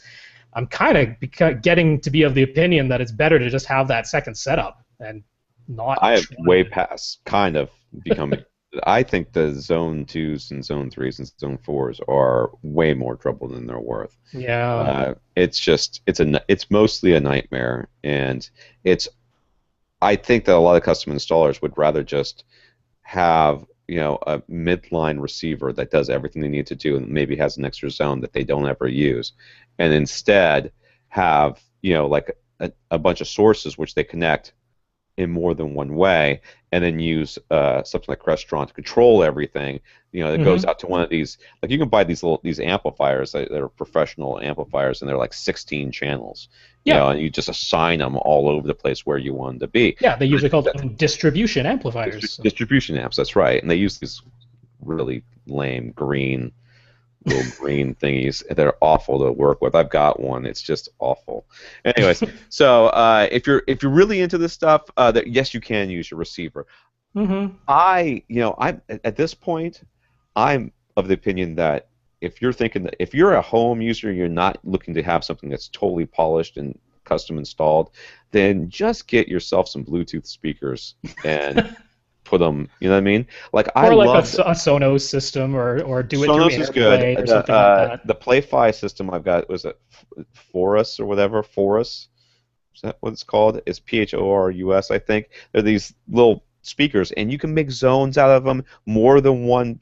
I'm kind of getting to be of the opinion that it's better to just have that second setup and not. I have way past kind of becoming. I think the zone 2s and zone 3s and zone 4s are way more trouble than they're worth. Yeah. It's mostly a nightmare, and I think that a lot of custom installers would rather just have a midline receiver that does everything they need to do and maybe has an extra zone that they don't ever use, and instead have like a bunch of sources which they connect in more than one way, and then use something like Crestron to control everything. That goes out to one of these. Like, you can buy these amplifiers that are professional amplifiers, and they're like 16 channels. Yeah. And you just assign them all over the place where you want them to be. Yeah, they usually call them distribution amplifiers. Distribution amps, that's right. And they use these really lame little green thingies. They're awful to work with. I've got one. It's just awful. Anyways, so if you're really into this stuff, yes, you can use your receiver. Mm-hmm. I'm at this point, I'm of the opinion that if you're thinking that if you're a home user, you're not looking to have something that's totally polished and custom installed, then just get yourself some Bluetooth speakers and put them, you know what I mean? Like, or I like love a Sonos system, or do it Sonos through is AirPlay good. or something like that. The Play-Fi system I've got, was it Forus or whatever? Forus? Is that what it's called? It's Phorus, I think. They're these little speakers, and you can make zones out of them. More than one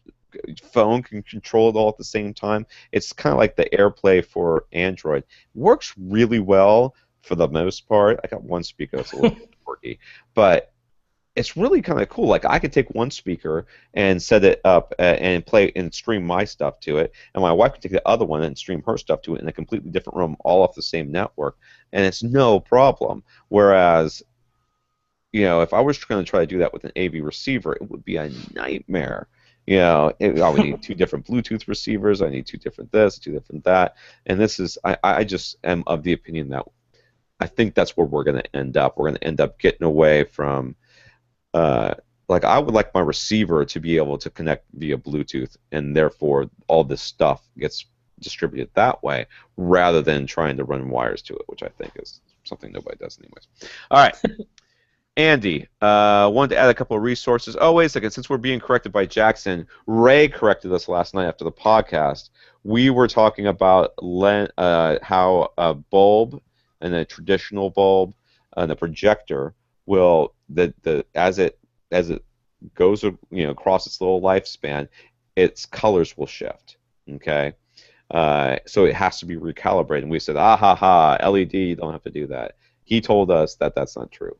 phone can control it all at the same time. It's kind of like the AirPlay for Android. Works really well for the most part. I got one speaker that's a little quirky, but it's really kind of cool. Like, I could take one speaker and set it up and play and stream my stuff to it, and my wife could take the other one and stream her stuff to it in a completely different room, all off the same network, and it's no problem. Whereas, if I was going to try to do that with an AV receiver, it would be a nightmare. I would need 2 different Bluetooth receivers. I need 2 different this, 2 different that, and this is. I just am of the opinion that I think that's where we're going to end up. We're going to end up getting away from. Like, I would like my receiver to be able to connect via Bluetooth, and therefore all this stuff gets distributed that way, rather than trying to run wires to it, which I think is something nobody does anyways. All right. Andy, wanted to add a couple of resources. Oh, wait a second. Since we're being corrected by Jackson, Ray corrected us last night after the podcast. We were talking about how a bulb and a traditional bulb and a projector will as it goes across its little lifespan, its colors will shift. Okay, so it has to be recalibrated. And we said, LED, you don't have to do that. He told us that that's not true.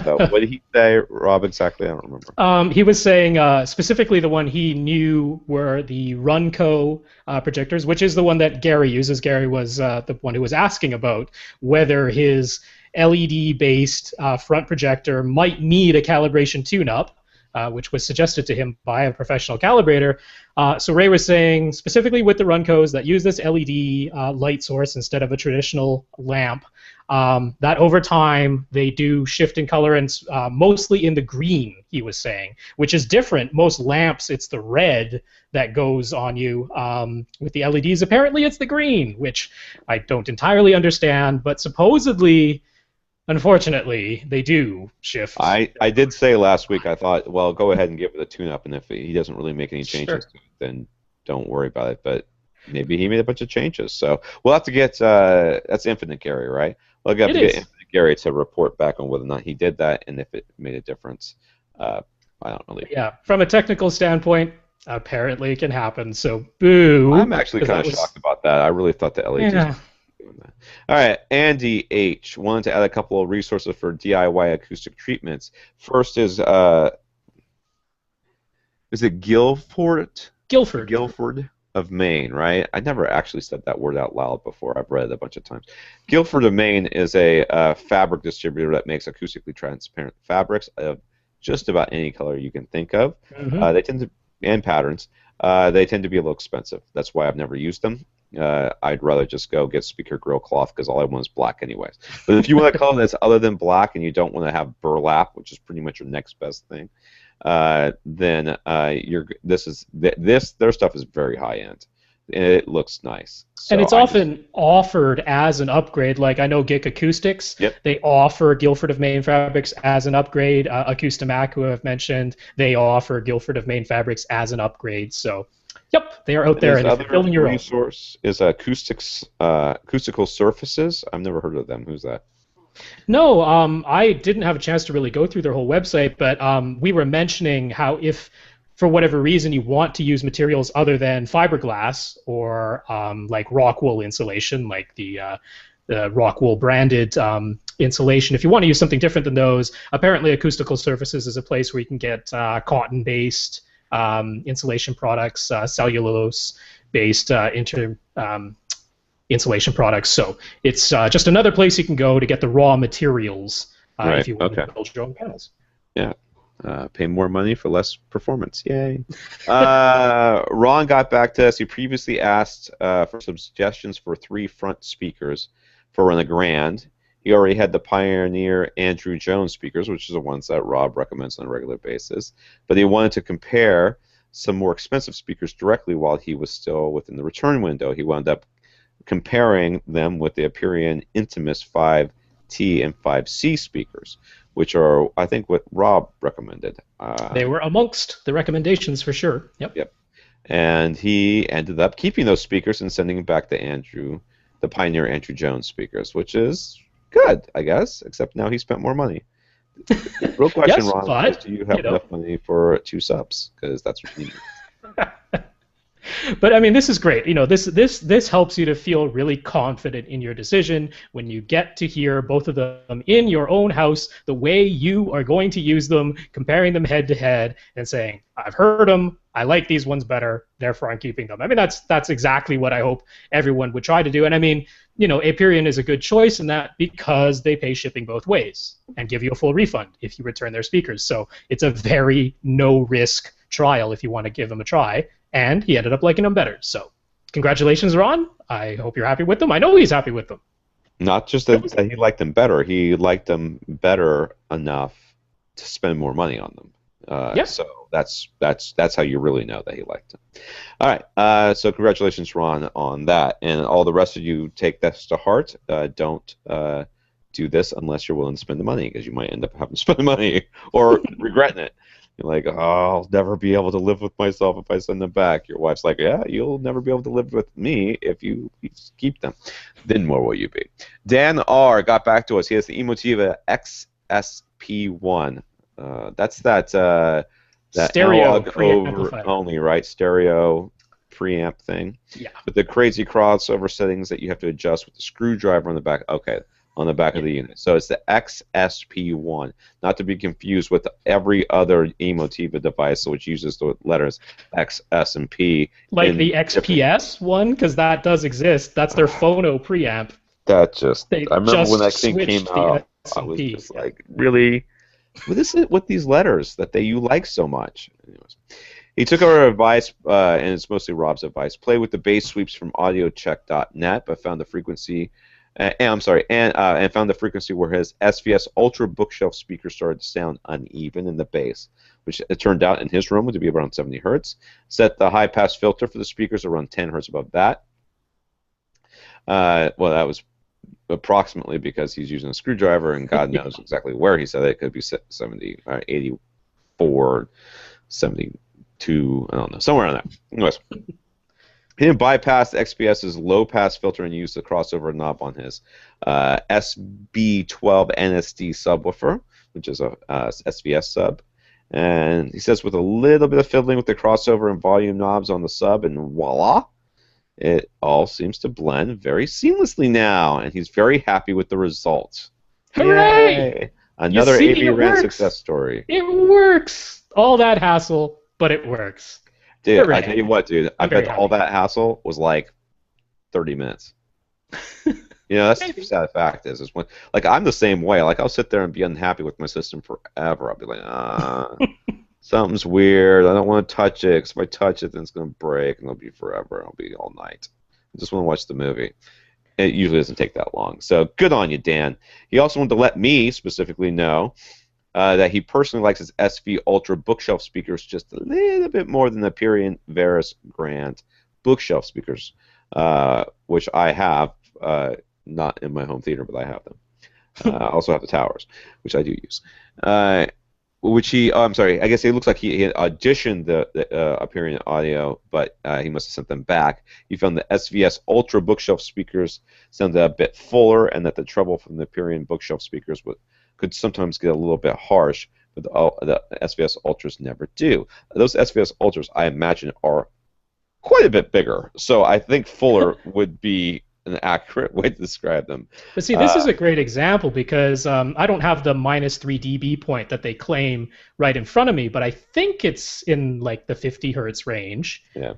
So what did he say, Rob, exactly? I don't remember. He was saying specifically the one he knew were the Runco projectors, which is the one that Gary uses. Gary was the one who was asking about whether his LED-based front projector might need a calibration tune-up, which was suggested to him by a professional calibrator. So Ray was saying, specifically with the Runcos that use this LED light source instead of a traditional lamp, that over time they do shift in color, and mostly in the green, he was saying, which is different. Most lamps, it's the red that goes on you. With the LEDs, apparently it's the green, which I don't entirely understand, but supposedly, unfortunately, they do shift. I did say last week, I thought, well, go ahead and give it a tune-up, and if he doesn't really make any changes to it, then don't worry about it. But maybe he made a bunch of changes. So we'll have to get, that's Infinite Gary, right? We'll have to get Infinite Gary to report back on whether or not he did that, and if it made a difference. I don't really. Yeah, from a technical standpoint, Apparently, it can happen. So, boo. I'm actually 'Cause kind that of was shocked about that. I really thought the LADs yeah. were doing that. All right, Andy H. wanted to add a couple of resources for DIY acoustic treatments. First is it Guilford? Guilford. Guilford of Maine, right? I never actually said that word out loud before. I've read it a bunch of times. Guilford of Maine is a fabric distributor that makes acoustically transparent fabrics of just about any color you can think of. Hmm. They tend to and patterns. They tend to be a little expensive. That's why I've never used them. I'd rather just go get speaker grill cloth because all I want is black anyways. But if you want a color that's other than black and you don't want to have burlap, which is pretty much your next best thing, then their stuff is very high end. It looks nice. And So it's often offered as an upgrade. Like I know Gick Acoustics, yep. they offer Guilford of Maine fabrics as an upgrade. Acoustimac, who I've mentioned, they offer Guilford of Maine fabrics as an upgrade. So, yep, they are out And there. his And if you're other building your own, resource is acoustical surfaces. I've never heard of them. Who's that? no, I didn't have a chance to really go through their whole website, but we were mentioning how if for whatever reason you want to use materials other than fiberglass or like rock wool insulation, like the rock wool branded insulation, if you want to use something different than those, apparently Acoustical Surfaces is a place where you can get cotton-based insulation products, cellulose-based insulation products. So it's just another place you can go to get the raw materials Right. if you want Okay. to build your own panels. Yeah. Pay more money for less performance. Yay. Ron got back to us. He previously asked for some suggestions for 3 front speakers for the Grand. He already had the Pioneer Andrew Jones speakers, which are the ones that Rob recommends on a regular basis. But he wanted to compare some more expensive speakers directly while he was still within the return window. He wound up comparing them with the Aperion Intimus 5T and 5C speakers, which are, I think, what Rob recommended. They were amongst the recommendations for sure. Yep. Yep. And he ended up keeping those speakers and sending them back to the Pioneer Andrew Jones speakers, which is good, I guess, except now he spent more money. The real question, Yes, Ron, but, is do you have enough money for 2 subs? Because that's what you need. But I mean, this is great. You know, this helps you to feel really confident in your decision when you get to hear both of them in your own house, the way you are going to use them, comparing them head to head, and saying, "I've heard them. I like these ones better. Therefore, I'm keeping them." I mean, that's exactly what I hope everyone would try to do. And I mean, you know, Aperion is a good choice in that because they pay shipping both ways and give you a full refund if you return their speakers. So it's a very no-risk trial if you want to give them a try. And he ended up liking them better. So congratulations, Ron. I hope you're happy with them. I know he's happy with them. Not just that he liked them better, he liked them better enough to spend more money on them. Yeah. So that's how you really know that he liked them. All right. So congratulations, Ron, on that, and all the rest of you take this to heart. Don't do this unless you're willing to spend the money, because you might end up having to spend the money or regretting it. You're like, oh, I'll never be able to live with myself if I send them back. Your wife's like, yeah, you'll never be able to live with me if you keep them. Then more will you be. Dan R. got back to us. He has the Emotiva XSP1. That's that Stereo analog over preamplifier. only, right? Stereo preamp thing. Yeah. With the crazy crossover settings that you have to adjust with the screwdriver on the back. Okay. On the back of the unit. So it's the XSP1, not to be confused with every other Emotiva device which uses the letters X, S, and P. Like the XPS one, because that does exist. That's their phono preamp. That just, They I remember just when that thing switched came the out, S I and was P. just like, really? What is it with these letters that you like so much? Anyways. He took our advice, and it's mostly Rob's advice. Play with the bass sweeps from audiocheck.net, but found the frequency. And found the frequency where his SVS Ultra bookshelf speaker started to sound uneven in the bass, which it turned out in his room to be around 70 hertz. Set the high pass filter for the speakers around 10 hertz above that. Well, that was approximately because he's using a screwdriver, and God knows exactly where he said it. It could be 70, 84, 72, I don't know, somewhere around that. Anyways. He didn't bypass the XPS's low-pass filter and used the crossover knob on his SB12 NSD subwoofer, which is a SVS sub. And he says with a little bit of fiddling with the crossover and volume knobs on the sub, and voila, it all seems to blend very seamlessly now, and he's very happy with the results. Hooray! Yay! You Another see, AV it Rant works. success story. It works. All that hassle, but it works. Dude, Hooray. I tell you what, dude, I I'm very bet all happy. that hassle was like 30 minutes. You know, that's the Maybe. sad fact is when, like, I'm the same way. Like, I'll sit there and be unhappy with my system forever. I'll be like, something's weird. I don't want to touch it, because if I touch it, then it's going to break, and it'll be forever. I'll be all night. I just want to watch the movie. It usually doesn't take that long. So good on you, Dan. He also wanted to let me specifically know that he personally likes his SV Ultra bookshelf speakers just a little bit more than the Period Veris Grand bookshelf speakers, which I have, not in my home theater, but I have them. I also have the towers, which I do use. I'm sorry, I guess it looks like he auditioned the Aperion Audio, but he must have sent them back. He found the SVS Ultra bookshelf speakers sounded a bit fuller, and that the treble from the Aperion bookshelf speakers could sometimes get a little bit harsh, but the SVS Ultras never do. Those SVS Ultras, I imagine, are quite a bit bigger, so I think fuller would be an accurate way to describe them. But see, this is a great example because I don't have the -3 dB point that they claim right in front of me, but I think it's in like the 50 hertz range Yeah.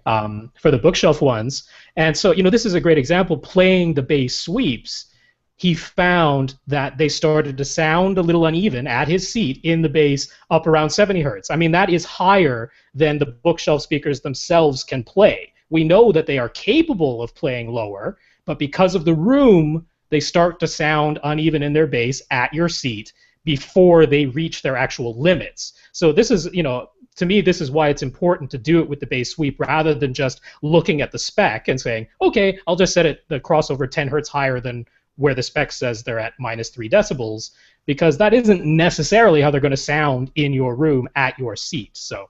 for the bookshelf ones. And so, this is a great example. Playing the bass sweeps, he found that they started to sound a little uneven at his seat in the bass up around 70 hertz. I mean, that is higher than the bookshelf speakers themselves can play. We know that they are capable of playing lower, but because of the room, they start to sound uneven in their bass at your seat before they reach their actual limits. So this is, to me, this is why it's important to do it with the bass sweep rather than just looking at the spec and saying, okay, I'll just set the crossover 10 hertz higher than where the spec says they're at -3 decibels, because that isn't necessarily how they're going to sound in your room at your seat. So,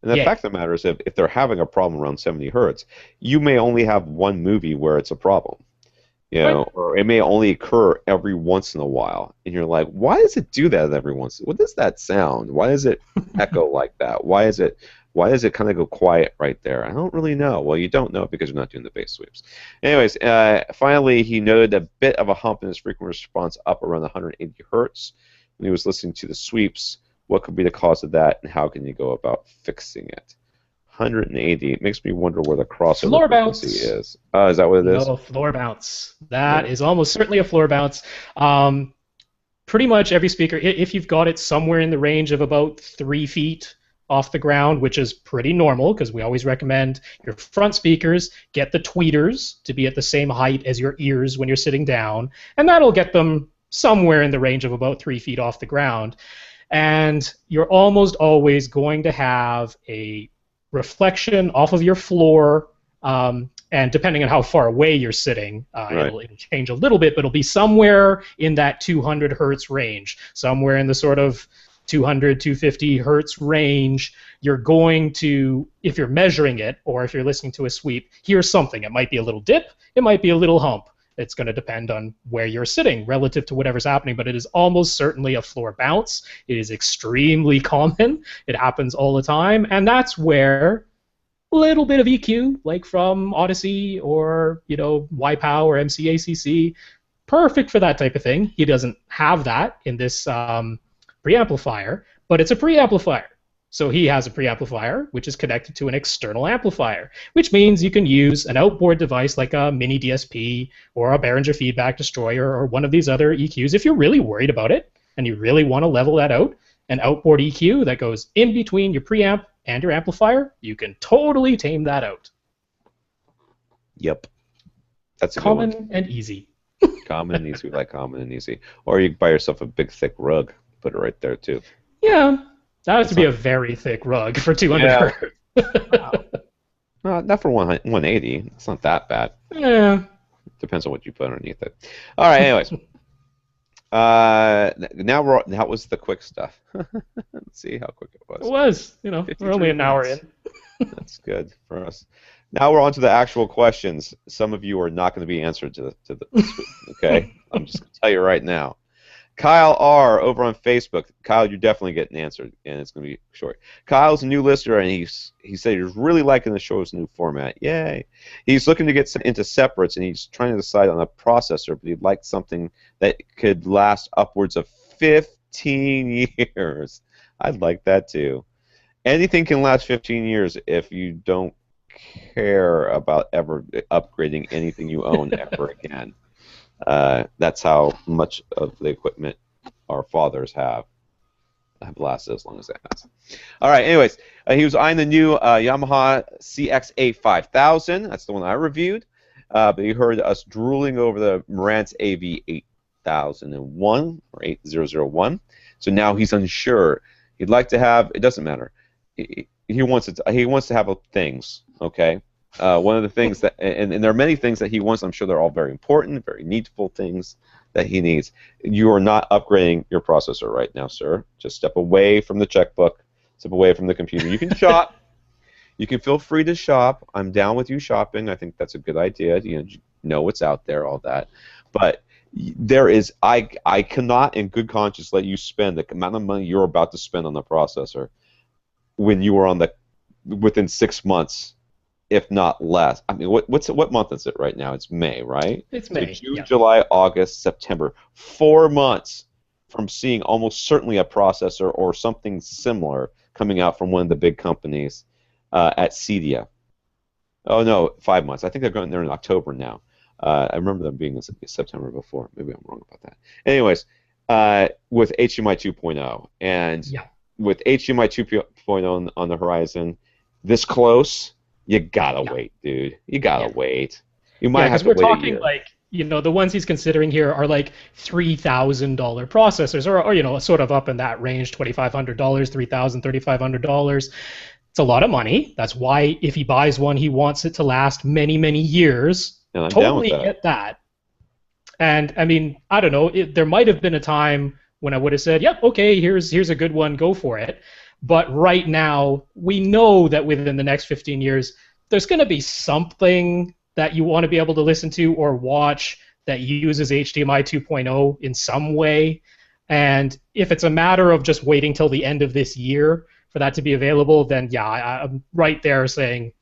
and the fact of the matter is, if they're having a problem around 70 hertz, you may only have one movie where it's a problem. Or it may only occur every once in a while, and you're like, why does it do that every once? What does that sound? Why does it echo like that? Why does it kind of go quiet right there? I don't really know. Well, you don't know because you're not doing the bass sweeps. Anyways, finally, he noted a bit of a hump in his frequency response up around 180 hertz when he was listening to the sweeps. What could be the cause of that, and how can you go about fixing it? 180. It makes me wonder where the crossover floor frequency bounce is. Is that what it is? No, floor bounce. That is almost certainly a floor bounce. Pretty much every speaker, if you've got it somewhere in the range of about 3 feet off the ground, which is pretty normal because we always recommend your front speakers get the tweeters to be at the same height as your ears when you're sitting down, and that'll get them somewhere in the range of about 3 feet off the ground. And you're almost always going to have a reflection off of your floor, and depending on how far away you're sitting, it'll change a little bit, but it'll be somewhere in that 200 hertz range, somewhere in the sort of 200, 250 hertz range. You're going to, if you're measuring it or if you're listening to a sweep, hear something. It might be a little dip, it might be a little hump. It's going to depend on where you're sitting relative to whatever's happening, but it is almost certainly a floor bounce. It is extremely common. It happens all the time, and that's where a little bit of EQ, like from Odyssey or YPOW or MCACC, perfect for that type of thing. He doesn't have that in this preamplifier, but it's a preamplifier. So he has a preamplifier, which is connected to an external amplifier, which means you can use an outboard device like a mini DSP or a Behringer feedback destroyer or one of these other EQs if you're really worried about it and you really want to level that out. An outboard EQ that goes in between your preamp and your amplifier, you can totally tame that out. Yep. That's a common good one. and easy. Common and easy. We like common and easy. Or you buy yourself a big, thick rug. Put it right there, too. Yeah. That has to be a very thick rug for 200 hertz. Wow. Not for 180. It's not that bad. Yeah. Depends on what you put underneath it. All right, anyways. Now that was the quick stuff. Let's see how quick it was. It was. We're only an hour in. That's good for us. Now we're on to the actual questions. Some of you are not going to be answered to the okay? I'm just going to tell you right now. Kyle R. over on Facebook. Kyle, you're definitely getting answered, and it's going to be short. Kyle's a new listener, and he said he's really liking the show's new format. Yay! He's looking to get into separates, and he's trying to decide on a processor, but he'd like something that could last upwards of 15 years. I'd like that too. Anything can last 15 years if you don't care about ever upgrading anything you own ever again. That's how much of the equipment our fathers have lasted as long as it has. All right, anyways, he was eyeing the new Yamaha CXA 5000. That's the one I reviewed. But he heard us drooling over the Marantz AV 8001 or 8001. So now he's unsure. He'd like to have, it doesn't matter. He wants to have things, okay? One of the things that, and there are many things that he wants. I'm sure they're all very important, very needful things that he needs. You are not upgrading your processor right now, sir. Just step away from the checkbook, step away from the computer. You can shop. You can feel free to shop. I'm down with you shopping. I think that's a good idea. You know what's out there, all that. But there is, I cannot in good conscience let you spend the amount of money you're about to spend on the processor when you are on within 6 months, if not less. I mean, what month is it right now? It's May, right? It's May. So June, July, August, September. 4 months from seeing almost certainly a processor or something similar coming out from one of the big companies at CEDIA. Oh no, 5 months. I think they're going there in October now. I remember them being in September before. Maybe I'm wrong about that. Anyways, with HDMI 2.0 and with HDMI 2.0 on the horizon, this close, you gotta wait, dude. You gotta wait. You might have to wait a year. We're talking like, the ones he's considering here are like $3,000 processors, or sort of up in that range, $2,500, $3,000, $3,500. It's a lot of money. That's why if he buys one, he wants it to last many, many years. And I'm totally down with that. Get that. And I mean, I don't know. There might have been a time when I would have said, "Yep, okay, here's a good one, go for it." But right now, we know that within the next 15 years, there's going to be something that you want to be able to listen to or watch that uses HDMI 2.0 in some way. And if it's a matter of just waiting till the end of this year for that to be available, then I'm right there saying,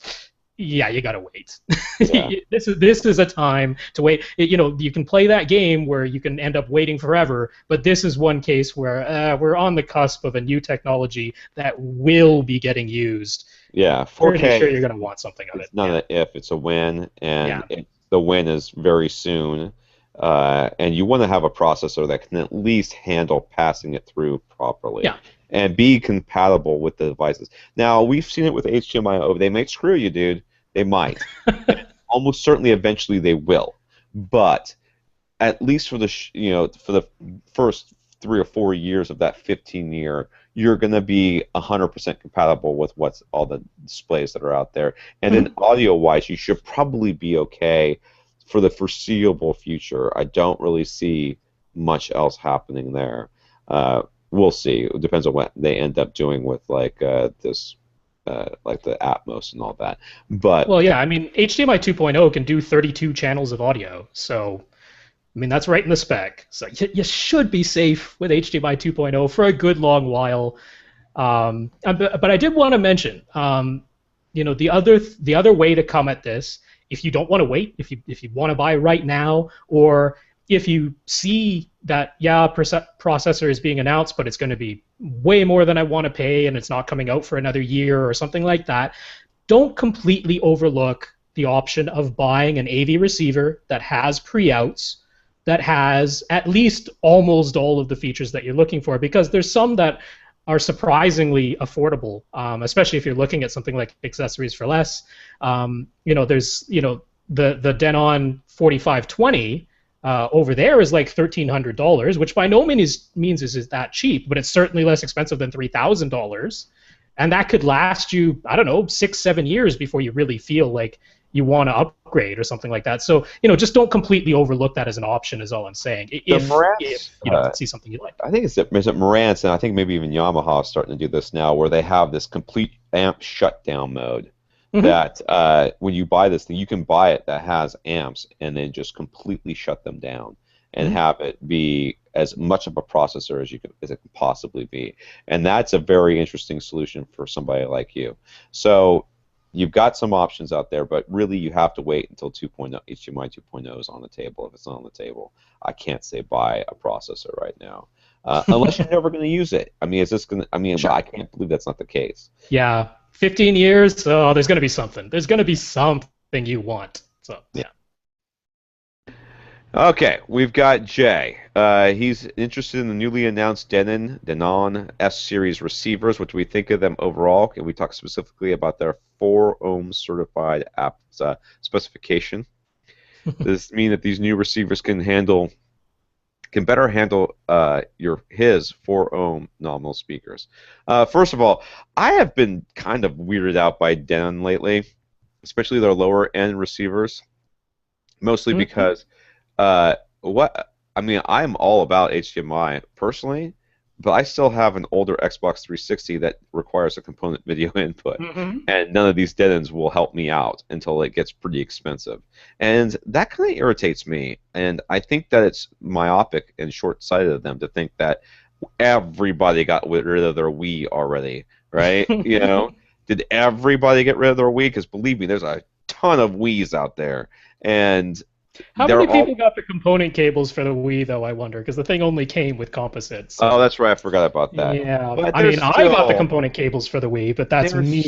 yeah, you gotta wait. Yeah. This is a time to wait. You can play that game where you can end up waiting forever, but this is one case where we're on the cusp of a new technology that will be getting used. Yeah, 4K. Pretty sure you're gonna want something of it. It's not an if, it's a when, and the when is very soon. And you want to have a processor that can at least handle passing it through properly. Yeah. And be compatible with the devices. Now, we've seen it with HDMI over. They might screw you, dude. They might. Almost certainly, eventually, they will. But at least for the for the first 3 or 4 years of that 15-year, you're going to be 100% compatible with what's all the displays that are out there. And then audio-wise, you should probably be okay for the foreseeable future. I don't really see much else happening there. We'll see. It depends on what they end up doing with like this, like the Atmos and all that. But well, yeah, I mean, HDMI 2.0 can do 32 channels of audio, so I mean that's right in the spec. So you should be safe with HDMI 2.0 for a good long while. But I did want to mention, the other way to come at this, if you don't want to wait, if you want to buy right now, or if you see that, processor is being announced, but it's going to be way more than I want to pay, and it's not coming out for another year or something like that, don't completely overlook the option of buying an AV receiver that has pre-outs, that has at least almost all of the features that you're looking for, because there's some that are surprisingly affordable, especially if you're looking at something like accessories for less. There's the Denon 4520. Over there is like $1,300, which by no means is that cheap, but it's certainly less expensive than $3,000, and that could last you, I don't know, 6-7 years before you really feel like you want to upgrade or something like that. So just don't completely overlook that as an option, is all I'm saying. If you see something you like. I think it's Marantz, and I think maybe even Yamaha is starting to do this now, where they have this complete amp shutdown mode. That when you buy this thing, you can buy it that has amps and then just completely shut them down. and have it be as much of a processor as it can possibly be. And that's a very interesting solution for somebody like you. So you've got some options out there, but really you have to wait until HDMI 2.0 is on the table. If it's not on the table, I can't say buy a processor right now. Unless you're never going to use it. I mean, is this going to? I mean, Sure. I can't believe that's not the case. Yeah, 15 years. Oh, there's going to be something. There's going to be something you want. So yeah. Okay, we've got Jay. He's interested in the newly announced Denon S-Series receivers. What do we think of them overall? Can we talk specifically about their 4-ohm certified specification? Does this mean that these new receivers can better handle his 4-ohm nominal speakers? First of all, I have been kind of weirded out by Denon lately, especially their lower end receivers, mostly because I'm all about HDMI personally, but I still have an older Xbox 360 that requires a component video input, and none of these Denons will help me out until it gets pretty expensive, and that kind of irritates me. And I think that it's myopic and short-sighted of them to think that everybody got rid of their Wii already, right? You know, did everybody get rid of their Wii? Because believe me, there's a ton of Wiis out there, and how many people got the component cables for the Wii, though, I wonder? Because the thing only came with composites. So. Oh, that's right. I forgot about that. Yeah. I mean, I got the component cables for the Wii, but that's me.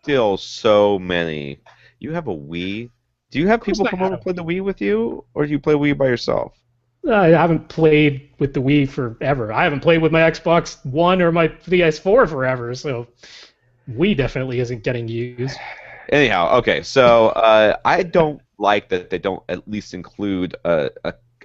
Still so many. You have a Wii? Do you have people come over and play the Wii with you? Or do you play Wii by yourself? I haven't played with the Wii forever. I haven't played with my Xbox One or my PS4 forever, so Wii definitely isn't getting used. Anyhow, okay, so I don't like that they don't at least include a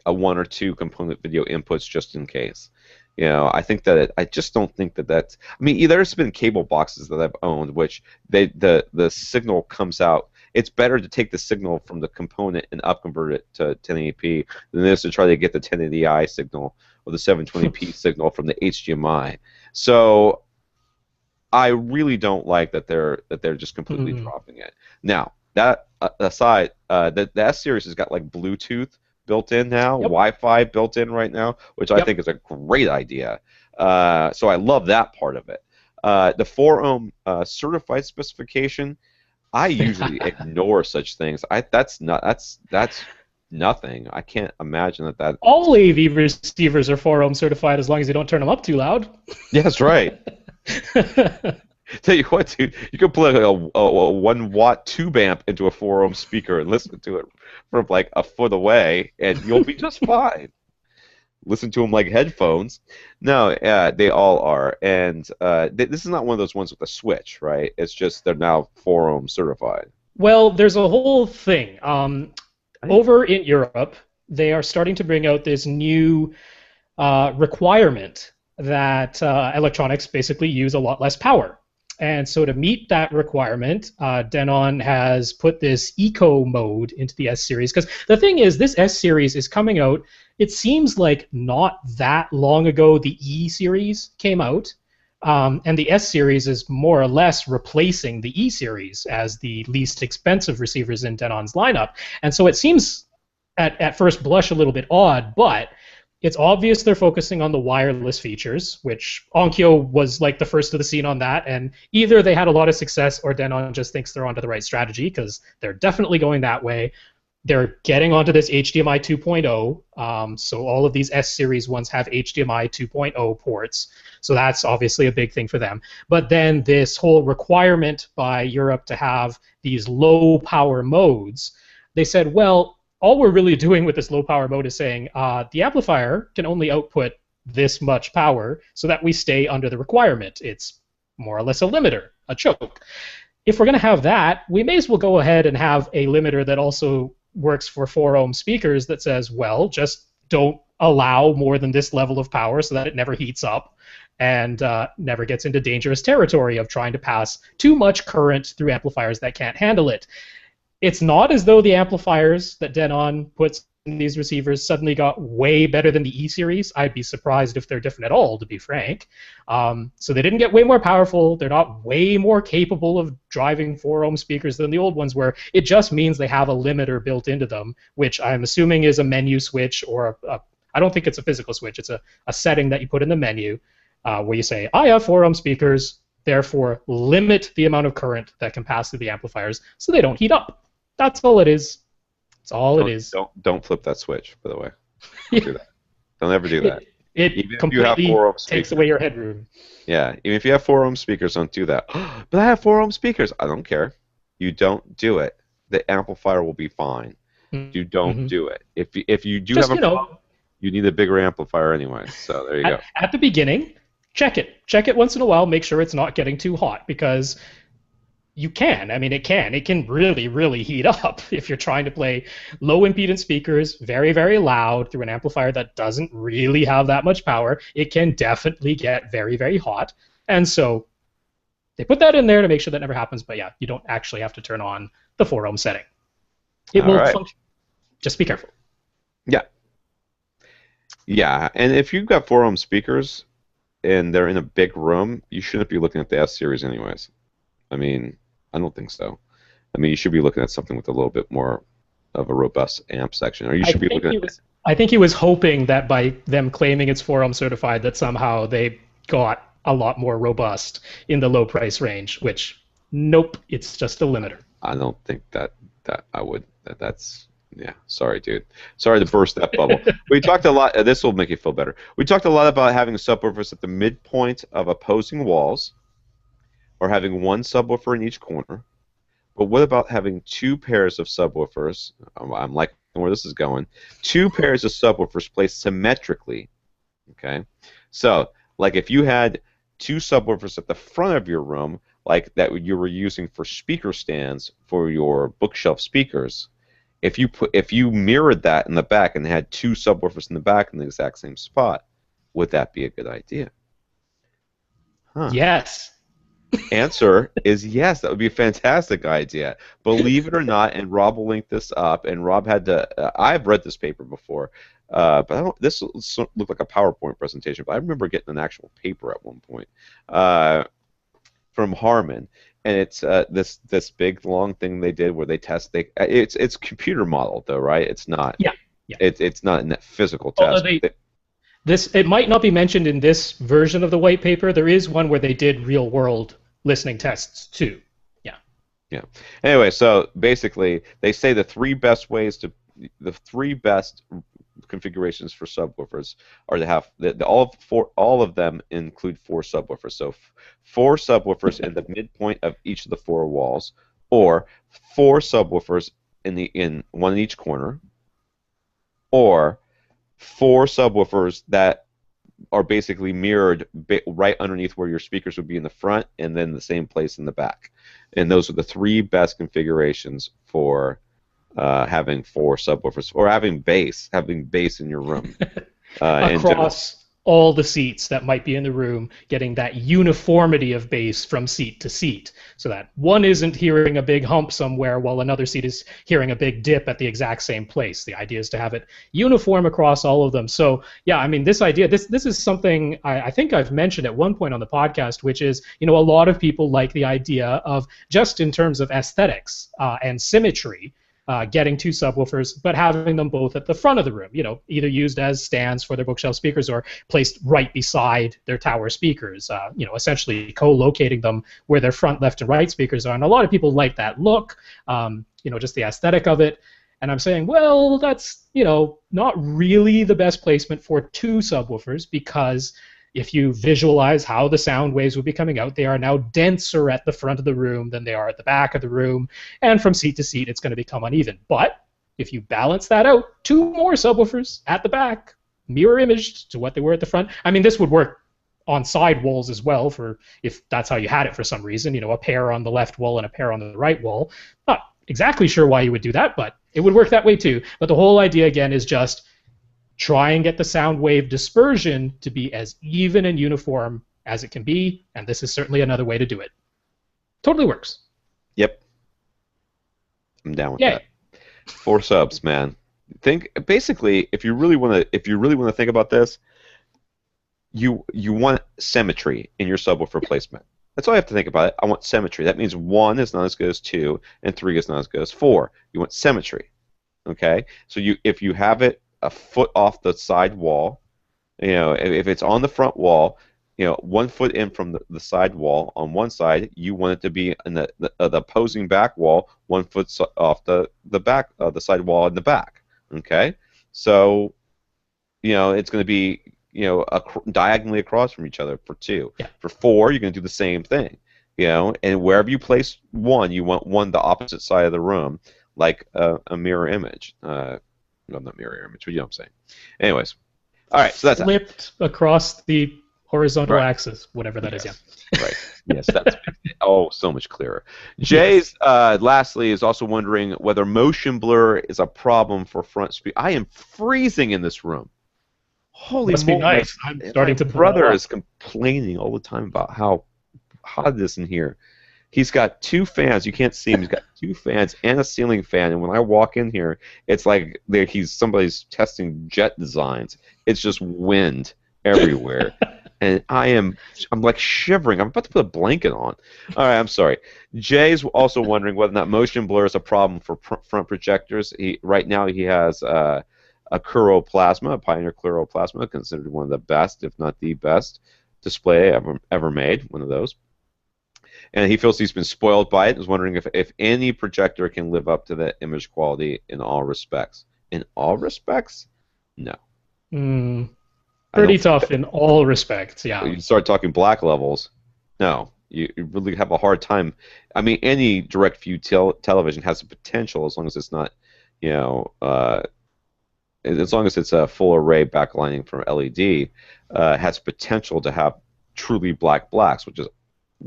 1 or 2 component video inputs just in case. You know, I think that I just don't think that that's. I mean, there's been cable boxes that I've owned which the signal comes out. It's better to take the signal from the component and upconvert it to 1080p than it is to try to get the 1080i signal or the 720p signal from the HDMI. So I really don't like that they're just completely dropping it. Now, that aside, the S-Series has got like Bluetooth built in now, Wi-Fi built in right now, which I think is a great idea. So I love that part of it. The 4-ohm certified specification, I usually ignore such things. That's nothing. I can't imagine that. All AV receivers are 4-ohm certified as long as you don't turn them up too loud. Yeah, that's right. Tell you what, dude, you can plug a 1-watt tube amp into a 4-ohm speaker and listen to it from like a foot away, and you'll be just fine. Listen to them like headphones. No, they all are, and this is not one of those ones with a switch, right? It's just they're now 4-ohm certified. Well, there's a whole thing. Over in Europe, they are starting to bring out this new requirement that electronics basically use a lot less power. And so to meet that requirement, Denon has put this eco mode into the S-Series. Because the thing is, this S-Series is coming out, it seems like not that long ago the E-Series came out. And the S-Series is more or less replacing the E-Series as the least expensive receivers in Denon's lineup. And so it seems at first blush a little bit odd, but it's obvious they're focusing on the wireless features, which Onkyo was like the first to the scene on that, and either they had a lot of success or Denon just thinks they're onto the right strategy, because they're definitely going that way. They're getting onto this HDMI 2.0, so all of these S-Series ones have HDMI 2.0 ports, so that's obviously a big thing for them. But then this whole requirement by Europe to have these low-power modes, they said, well, all we're really doing with this low-power mode is saying the amplifier can only output this much power so that we stay under the requirement. It's more or less a limiter, a choke. If we're going to have that, we may as well go ahead and have a limiter that also works for 4-ohm speakers that says, well, just don't allow more than this level of power so that it never heats up and never gets into dangerous territory of trying to pass too much current through amplifiers that can't handle it. It's not as though the amplifiers that Denon puts these receivers suddenly got way better than the E series. I'd be surprised if they're different at all, to be frank. So they didn't get way more powerful. They're not way more capable of driving 4-ohm speakers than the old ones were. It just means they have a limiter built into them, which I'm assuming is a menu switch or I don't think it's a physical switch. It's a setting that you put in the menu where you say, I have 4-ohm speakers, therefore limit the amount of current that can pass through the amplifiers so they don't heat up. That's all it is. That's all it is. Don't flip that switch, by the way. Don't do that. Don't ever do that. It completely takes away your headroom. Yeah, even if you have 4-ohm speakers, don't do that. But I have 4-ohm speakers. I don't care. You don't do it. The amplifier will be fine. You don't do it. If you do have a problem, you need a bigger amplifier anyway. So there you go. At the beginning, check it. Check it once in a while. Make sure it's not getting too hot because you can. I mean, it can really, really heat up if you're trying to play low impedance speakers, very, very loud through an amplifier that doesn't really have that much power. It can definitely get very, very hot. And so they put that in there to make sure that never happens. But yeah, you don't actually have to turn on the 4-ohm setting. It will function. Just be careful. Yeah. Yeah, and if you've got 4-ohm speakers and they're in a big room, you shouldn't be looking at the S series anyways. I mean, I don't think so. I mean, you should be looking at something with a little bit more of a robust amp section, or you should be looking at. I think he was hoping that by them claiming it's 4-ohm certified, that somehow they got a lot more robust in the low price range. Which, nope, it's just a limiter. I don't think that I would. That's yeah. Sorry, dude. Sorry to burst that bubble. We talked a lot. This will make you feel better. We talked a lot about having subwoofers at the midpoint of opposing walls, or having one subwoofer in each corner. But what about having two pairs of subwoofers? I'm liking where this is going. Two pairs of subwoofers placed symmetrically. Okay, so like if you had two subwoofers at the front of your room, like that you were using for speaker stands for your bookshelf speakers. If you mirrored that in the back and had two subwoofers in the back in the exact same spot, would that be a good idea? Huh. Yes. Answer is yes. That would be a fantastic idea. Believe it or not, and Rob will link this up. And Rob had to. I've read this paper before, but I don't. This looked like a PowerPoint presentation. But I remember getting an actual paper at one point from Harman, and it's this big long thing they did where they test. It's computer modeled though, right? It's not. Yeah. It's not a physical test. It might not be mentioned in this version of the white paper. There is one where they did real-world listening tests too. Yeah. Yeah. Anyway, so basically, they say the three best configurations for subwoofers are to have all of them include 4 subwoofers. So 4 subwoofers in the midpoint of each of the 4 walls, or 4 subwoofers in one in each corner, or 4 subwoofers that are basically mirrored right underneath where your speakers would be in the front, and then the same place in the back. And those are the 3 best configurations for having 4 subwoofers, or having bass in your room. Across all the seats that might be in the room, getting that uniformity of bass from seat to seat, so that one isn't hearing a big hump somewhere while another seat is hearing a big dip at the exact same place. The idea is to have it uniform across all of them. So yeah, I mean, this idea, this is something I think I've mentioned at one point on the podcast, which is, a lot of people like the idea of, just in terms of aesthetics and symmetry, getting 2 subwoofers, but having them both at the front of the room, either used as stands for their bookshelf speakers or placed right beside their tower speakers, essentially co-locating them where their front, left, and right speakers are. And a lot of people like that look, just the aesthetic of it. And I'm saying, well, that's, not really the best placement for 2 subwoofers, because if you visualize how the sound waves would be coming out, they are now denser at the front of the room than they are at the back of the room, and from seat to seat it's going to become uneven. But if you balance that out, 2 more subwoofers at the back, mirror imaged to what they were at the front. I mean, this would work on side walls as well, for if that's how you had it for some reason, a pair on the left wall and a pair on the right wall. Not exactly sure why you would do that, but it would work that way too. But the whole idea, again, is just try and get the sound wave dispersion to be as even and uniform as it can be, and this is certainly another way to do it. Totally works. Yep. I'm down with that. 4 subs, man. think basically if you really want to think about this, you want symmetry in your subwoofer placement. That's all you have to think about it. I want symmetry. That means 1 is not as good as 2, and 3 is not as good as 4. You want symmetry. Okay? So if you have it a foot off the side wall, if it's on the front wall, 1 foot in from the side wall on one side, you want it to be in the opposing back wall, 1 foot off the back the side wall in the back. Okay? So, it's going to be diagonally across from each other for 2. Yeah. For 4, you're going to do the same thing. And wherever you place 1, you want 1 the opposite side of the room, like a mirror image. Well, not mirror image, but you know what I'm saying. Anyways, all right, so that's flipped across the horizontal right. axis, whatever that is. Yeah. Right. Yes, that's so much clearer. Jay's lastly is also wondering whether motion blur is a problem for front speed. I am freezing in this room. Holy Must be moly. nice. I'm starting to My brother is complaining all the time about how hot it is in here. He's got 2 fans. You can't see him. He's got 2 fans and a ceiling fan. And when I walk in here, it's like somebody's testing jet designs. It's just wind everywhere. And I'm like shivering. I'm about to put a blanket on. All right, I'm sorry. Jay's also wondering whether or not motion blur is a problem for front projectors. Right now he has a Plasma, a Pioneer Plasma, considered one of the best, if not the best, display ever made. One of those. And he feels he's been spoiled by it. Is wondering if any projector can live up to that image quality in all respects. In all respects, no. Pretty tough in all respects. Yeah. You start talking black levels, no. You really have a hard time. I mean, any direct view television has the potential, as long as it's not, as long as it's a full array backlighting from LED, has potential to have truly black blacks, which is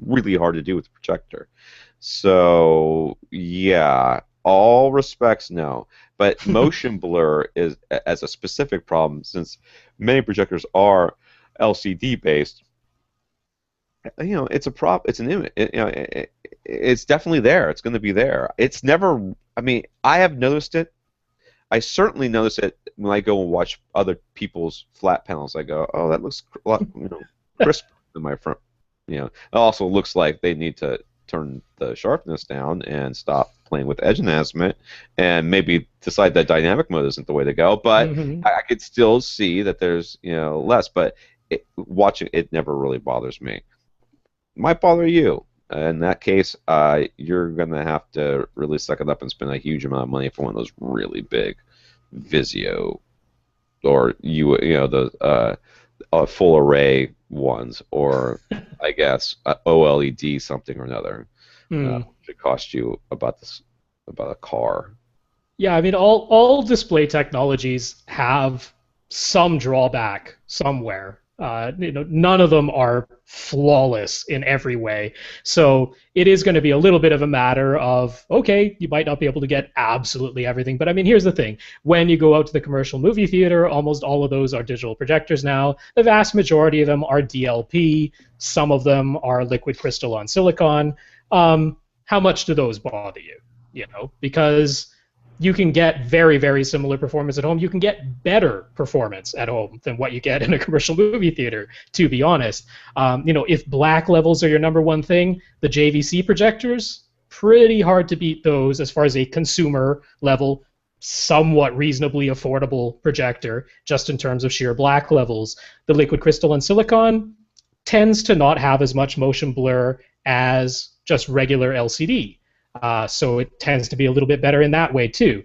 really hard to do with the projector. So yeah, all respects, no. But motion blur is as a specific problem, since many projectors are LCD based. It's a It's an image. It's definitely there. It's going to be there. It's never. I mean, I have noticed it. I certainly notice it when I go and watch other people's flat panels. I go, oh, that looks a lot, crisp in my front. It also looks like they need to turn the sharpness down and stop playing with edge enhancement, and maybe decide that dynamic mode isn't the way to go. But I could still see that there's less. But watching it never really bothers me. Might bother you. In that case, you're gonna have to really suck it up and spend a huge amount of money for one of those really big Vizio, or the full array ones, or I guess OLED something or another. Should cost you about a car. Yeah, I mean, all display technologies have some drawback somewhere. None of them are flawless in every way. So it is going to be a little bit of a matter of, okay, you might not be able to get absolutely everything. But I mean, here's the thing. When you go out to the commercial movie theater, almost all of those are digital projectors now. The vast majority of them are DLP. Some of them are liquid crystal on silicon. How much do those bother you? Because you can get very, very similar performance at home. You can get better performance at home than what you get in a commercial movie theater, to be honest. If black levels are your number one thing, the JVC projectors, pretty hard to beat those as far as a consumer level, somewhat reasonably affordable projector, just in terms of sheer black levels. The liquid crystal and silicon tends to not have as much motion blur as just regular LCD. So it tends to be a little bit better in that way too.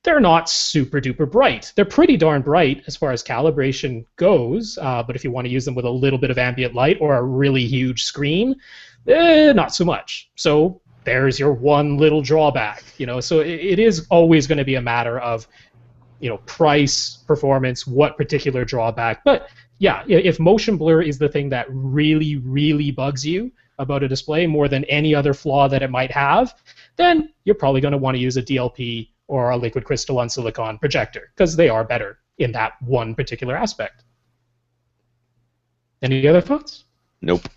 They're not super duper bright. They're pretty darn bright as far as calibration goes, but if you want to use them with a little bit of ambient light or a really huge screen, not so much. So there's your one little drawback. So it is always going to be a matter of price, performance, what particular drawback. But yeah, if motion blur is the thing that really, really bugs you about a display more than any other flaw that it might have, then you're probably going to want to use a DLP or a liquid crystal on silicon projector, because they are better in that one particular aspect. Any other thoughts? Nope.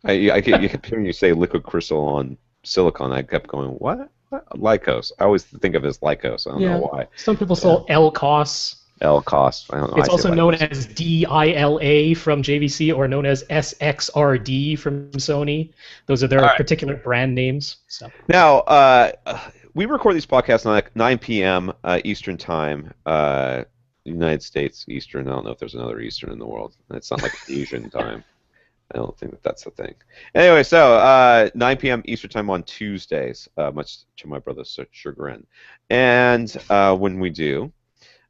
I kept hearing you say liquid crystal on silicon. I kept going, what? Lycos. I always think of it as Lycos. I don't know Yeah. why. Some people Yeah. say LCOS. L cost. I don't know. I It's say also known Lycos. as DILA from JVC or known as SXRD from Sony. Those are All their right. particular brand names. So Now, we record these podcasts on like 9 p.m. Eastern time, United States Eastern. I don't know if there's another Eastern in the world. It's not like Asian time. I don't think that that's the thing. Anyway, so 9 p.m. Eastern time on Tuesdays, much to my brother's chagrin. And when we do,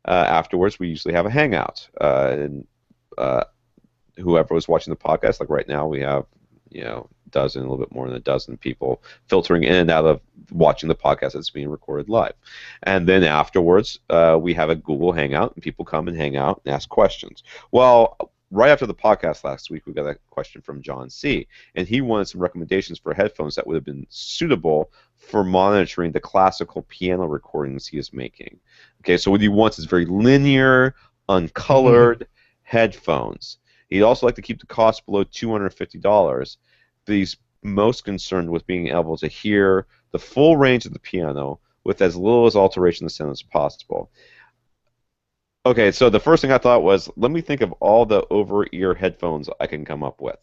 afterwards, we usually have a hangout. And whoever was watching the podcast, like right now, we have, a little bit more than a dozen people filtering in and out of watching the podcast that's being recorded live. And then afterwards, we have a Google Hangout, and people come and hang out and ask questions. Well, right after the podcast last week, we got a question from John C., and he wanted some recommendations for headphones that would have been suitable for monitoring the classical piano recordings he is making. Okay, so what he wants is very linear, uncolored headphones. He'd also like to keep the cost below $250, but he's most concerned with being able to hear the full range of the piano with as little as alteration in the sound as possible. Okay, so the first thing I thought was, let me think of all the over-ear headphones I can come up with.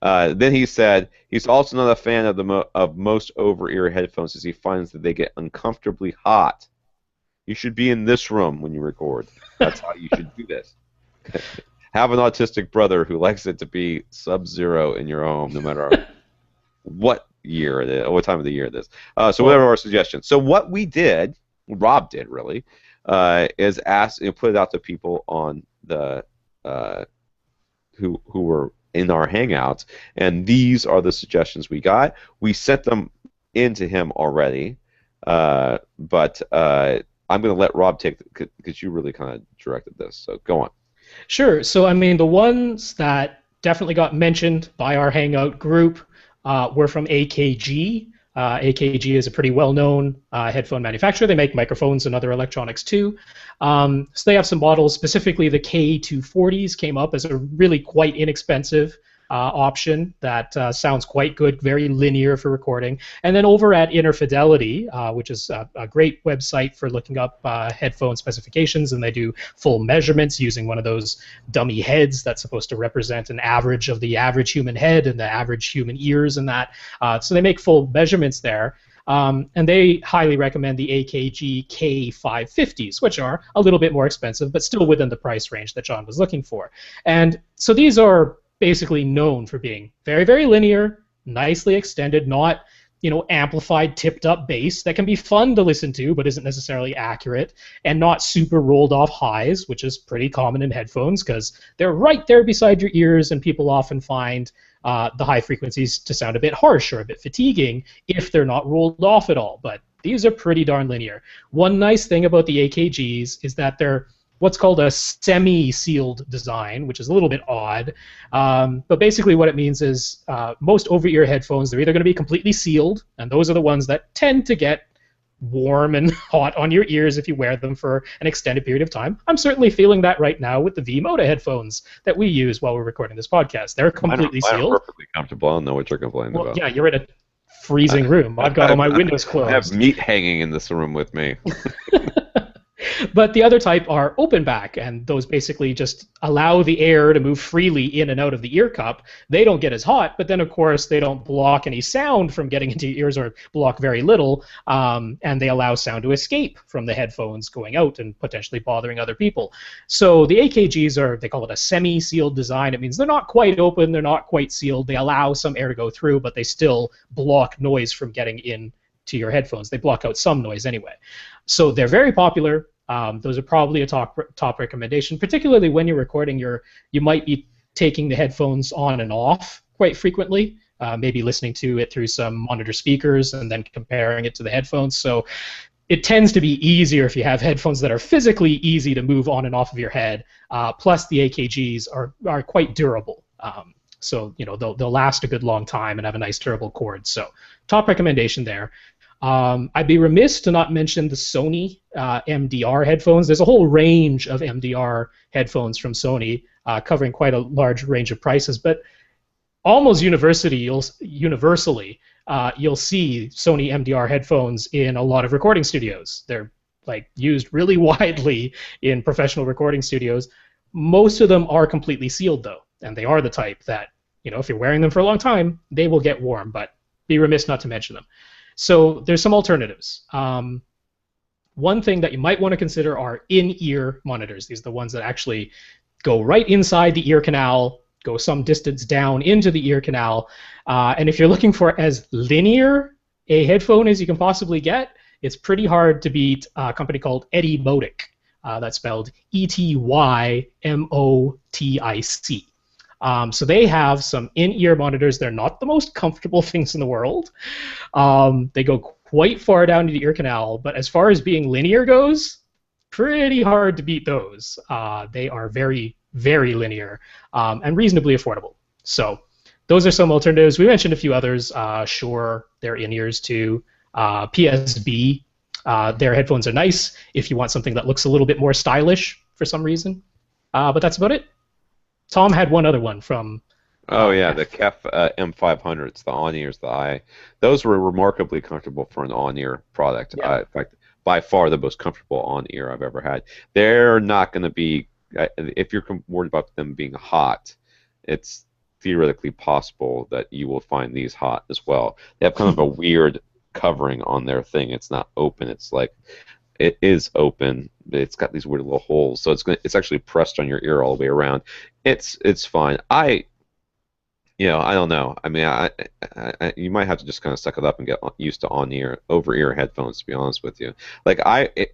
Then he said he's also not a fan of most over-ear headphones as he finds that they get uncomfortably hot. You should be in this room when you record. That's how you should do this. Have an autistic brother who likes it to be sub-zero in your home, no matter what year it is, or what time of the year it is. So whatever our suggestions. So what we did, Rob did really, is ask and put it out to people on the who were in our hangouts, and these are the suggestions we got. We sent them into him already, but I'm going to let Rob take because you really kind of directed this. So go on. Sure. So, I mean, the ones that definitely got mentioned by our Hangout group were from AKG. AKG is a pretty well-known headphone manufacturer. They make microphones and other electronics too. So they have some models, specifically the K240s came up as a really quite inexpensive option that sounds quite good, very linear for recording. And then over at Inner Fidelity, which is a great website for looking up headphone specifications, and they do full measurements using one of those dummy heads that's supposed to represent an average of the average human head and the average human ears and that. So they make full measurements there. And they highly recommend the AKG K550s, which are a little bit more expensive, but still within the price range that John was looking for. And so these are basically known for being very, very linear, nicely extended, not amplified, tipped up bass that can be fun to listen to but isn't necessarily accurate, and not super rolled off highs, which is pretty common in headphones because they're right there beside your ears, and people often find the high frequencies to sound a bit harsh or a bit fatiguing if they're not rolled off at all. But these are pretty darn linear. One nice thing about the AKGs is that they're what's called a semi-sealed design, which is a little bit odd. But basically what it means is most over-ear headphones, they're either going to be completely sealed, and those are the ones that tend to get warm and hot on your ears if you wear them for an extended period of time. I'm certainly feeling that right now with the V-Moda headphones that we use while we're recording this podcast. They're completely sealed. I'm perfectly comfortable. I don't know what you're complaining about. Yeah, you're in a freezing room. I've got all my windows closed. I have meat hanging in this room with me. But the other type are open back, and those basically just allow the air to move freely in and out of the ear cup. They don't get as hot, but then of course they don't block any sound from getting into your ears, or block very little, and they allow sound to escape from the headphones going out and potentially bothering other people. So the AKGs they call it a semi-sealed design. It means they're not quite open, they're not quite sealed. They allow some air to go through, but they still block noise from getting in to your headphones. They block out some noise anyway. So they're very popular. Those are probably a top recommendation, particularly when you're recording. You might be taking the headphones on and off quite frequently, maybe listening to it through some monitor speakers and then comparing it to the headphones. So it tends to be easier if you have headphones that are physically easy to move on and off of your head. Plus the AKGs are quite durable. So they'll last a good long time and have a nice durable cord. So top recommendation there. I'd be remiss to not mention the Sony MDR headphones. There's a whole range of MDR headphones from Sony, covering quite a large range of prices. But almost universally, you'll see Sony MDR headphones in a lot of recording studios. They're like used really widely in professional recording studios. Most of them are completely sealed though, and they are the type that, if you're wearing them for a long time, they will get warm, but be remiss not to mention them. So there's some alternatives. One thing that you might want to consider are in-ear monitors. These are the ones that actually go right inside the ear canal, go some distance down into the ear canal. And if you're looking for as linear a headphone as you can possibly get, it's pretty hard to beat a company called Etymotic. That's spelled Etymotic. So they have some in-ear monitors. They're not the most comfortable things in the world. They go quite far down to the ear canal, but as far as being linear goes, pretty hard to beat those. They are very, very linear and reasonably affordable. So those are some alternatives. We mentioned a few others. Shure, they're in-ears too. PSB, their headphones are nice if you want something that looks a little bit more stylish for some reason. But that's about it. Tom had one other one from... Oh yeah, the KEF M500s, the on-ears, those were remarkably comfortable for an on-ear product. Yeah. In fact, by far the most comfortable on-ear I've ever had. They're not going to be, if you're worried about them being hot, it's theoretically possible that you will find these hot as well. They have kind of a weird covering on their thing. It's not open. It's like, it is open, but it's got these weird little holes, so it's actually pressed on your ear all the way around. It's fine. I don't know. I mean, you might have to just kind of suck it up and get used to over-ear headphones. To be honest with you, like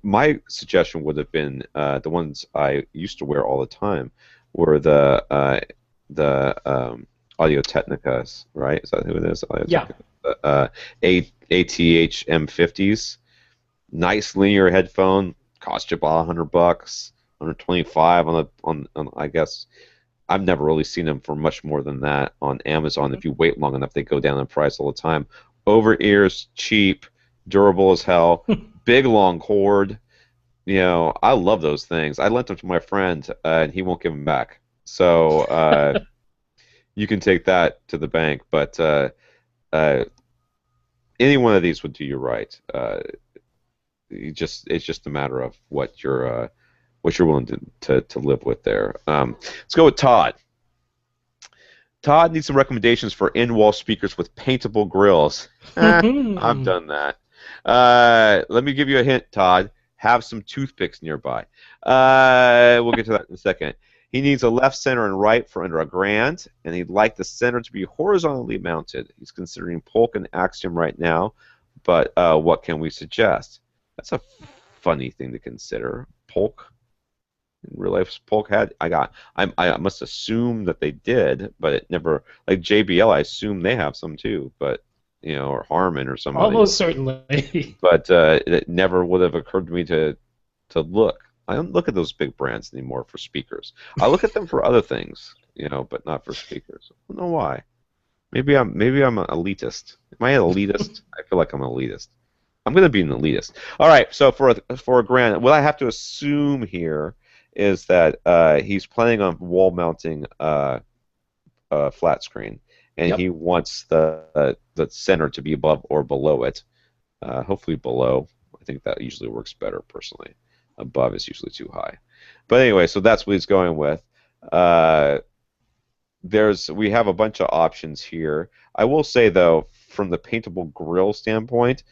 my suggestion would have been the ones I used to wear all the time were the Audio Technicas, right? Is that who it is? Audio Yeah. ATH M50s. Nice linear headphone. Cost you about $100, $125 on I guess. I've never really seen them for much more than that on Amazon. If you wait long enough, they go down in price all the time. Over ears, cheap, durable as hell, big long cord. I love those things. I lent them to my friend, and he won't give them back. So you can take that to the bank. But any one of these would do you right. It's just a matter of what you're willing to live with there. Let's go with Todd. Todd needs some recommendations for in-wall speakers with paintable grills. I've done that. Let me give you a hint, Todd. Have some toothpicks nearby. We'll get to that in a second. He needs a left, center, and right for under $1,000, and he'd like the center to be horizontally mounted. He's considering Polk and Axiom right now, but what can we suggest? That's a funny thing to consider. Polk. In real life, Polk had. I must assume that they did, but it never. Like JBL, I assume they have some too, but or Harman or somebody. Almost certainly. But it never would have occurred to me to look. I don't look at those big brands anymore for speakers. I look at them for other things, but not for speakers. I don't know why. Maybe I'm an elitist. Am I an elitist? I feel like I'm an elitist. I'm going to be an elitist. All right, so for $1,000, what I have to assume here is that he's planning on wall mounting a flat screen, and Yep. he wants the center to be above or below it. Hopefully below. I think that usually works better personally. Above is usually too high. But anyway, so that's what he's going with. We have a bunch of options here. I will say though, from the paintable grill standpoint,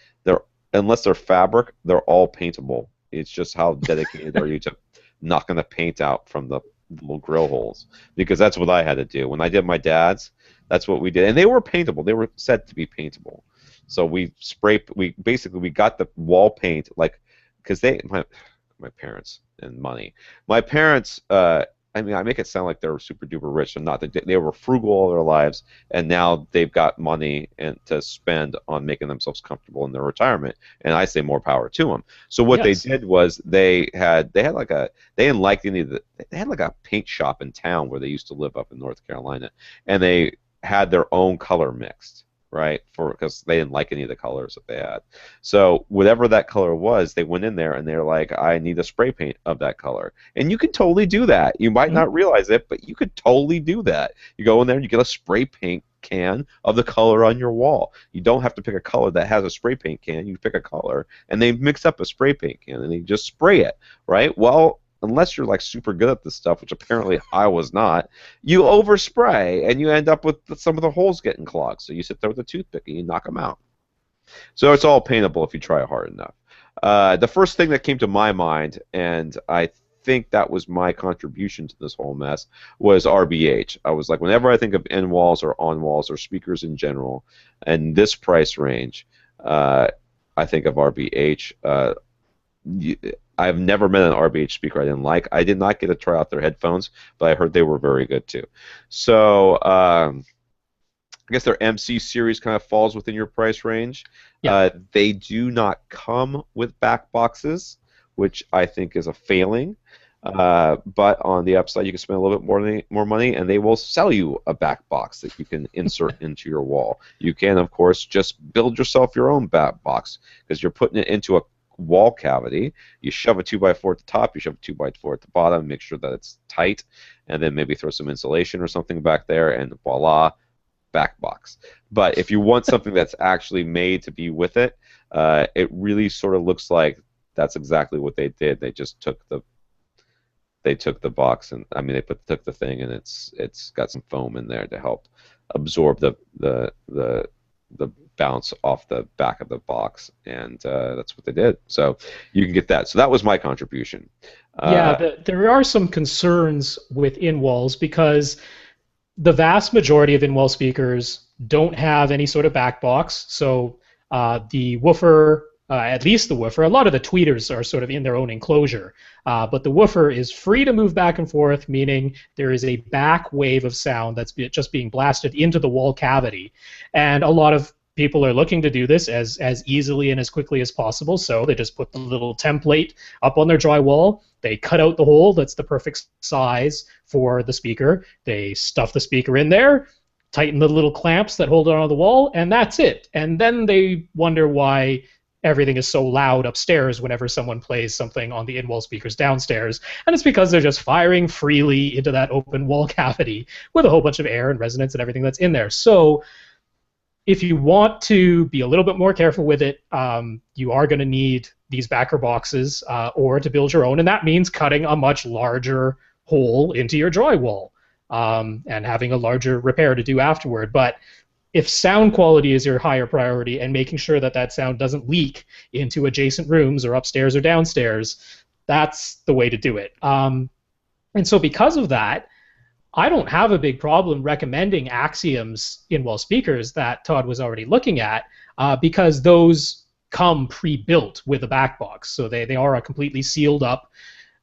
unless they're fabric, they're all paintable. It's just how dedicated are you to knocking the paint out from the little grill holes, because that's what I had to do when I did my dad's. That's what we did, and they were paintable. They were said to be paintable. So we got the wall paint, like, because my parents and money. My parents, I make it sound like they're super duper rich. They're not. They were frugal all their lives, and now they've got money to spend on making themselves comfortable in their retirement. And I say more power to them. So what Yes. they did was they had like a paint shop in town where they used to live up in North Carolina, and they had their own color mixed. right? Because they didn't like any of the colors that they had. So whatever that color was, they went in there and they're like, I need a spray paint of that color. And you can totally do that. You might Mhm. not realize it, but you could totally do that. You go in there and you get a spray paint can of the color on your wall. You don't have to pick a color that has a spray paint can. You pick a color and they mix up a spray paint can and they just spray it, right? Well, unless you're like super good at this stuff, which apparently I was not, you overspray and you end up with some of the holes getting clogged. So you sit there with a toothpick and you knock them out. So it's all paintable if you try hard enough. The first thing that came to my mind, and I think that was my contribution to this whole mess, was RBH. I was like, whenever I think of in walls or on walls or speakers in general, and this price range, I think of RBH. I've never met an RBH speaker I didn't like. I did not get to try out their headphones, but I heard they were very good too. So I guess their MC series kind of falls within your price range. Yeah. They do not come with back boxes, which I think is a failing. But on the upside, you can spend a little bit more money, and they will sell you a back box that you can insert into your wall. You can, of course, just build yourself your own back box because you're putting it into a wall cavity. You shove a 2x4 at the top, you shove a 2x4 at the bottom, make sure that it's tight, and then maybe throw some insulation or something back there, and voila, back box. But if you want something that's actually made to be with it, it really sort of looks like that's exactly what they did. They just took the box and they took the thing and it's got some foam in there to help absorb the bounce off the back of the box, and that's what they did. So you can get that. So that was my contribution. There are some concerns with in-walls because the vast majority of in-wall speakers don't have any sort of back box. So the woofer, at least the woofer, a lot of the tweeters are sort of in their own enclosure. But the woofer is free to move back and forth, meaning there is a back wave of sound that's just being blasted into the wall cavity. And a lot of people are looking to do this as easily and as quickly as possible, so they just put the little template up on their drywall. They cut out the hole that's the perfect size for the speaker. They stuff the speaker in there, tighten the little clamps that hold it on the wall, and that's it. And then they wonder why everything is so loud upstairs whenever someone plays something on the in-wall speakers downstairs. And it's because they're just firing freely into that open wall cavity with a whole bunch of air and resonance and everything that's in there. So if you want to be a little bit more careful with it, you are going to need these backer boxes or to build your own, and that means cutting a much larger hole into your drywall and having a larger repair to do afterward. But if sound quality is your higher priority and making sure that that sound doesn't leak into adjacent rooms or upstairs or downstairs, that's the way to do it. And so because of that, I don't have a big problem recommending Axiom's in-wall speakers that Todd was already looking at because those come pre-built with a back box. So they are a completely sealed up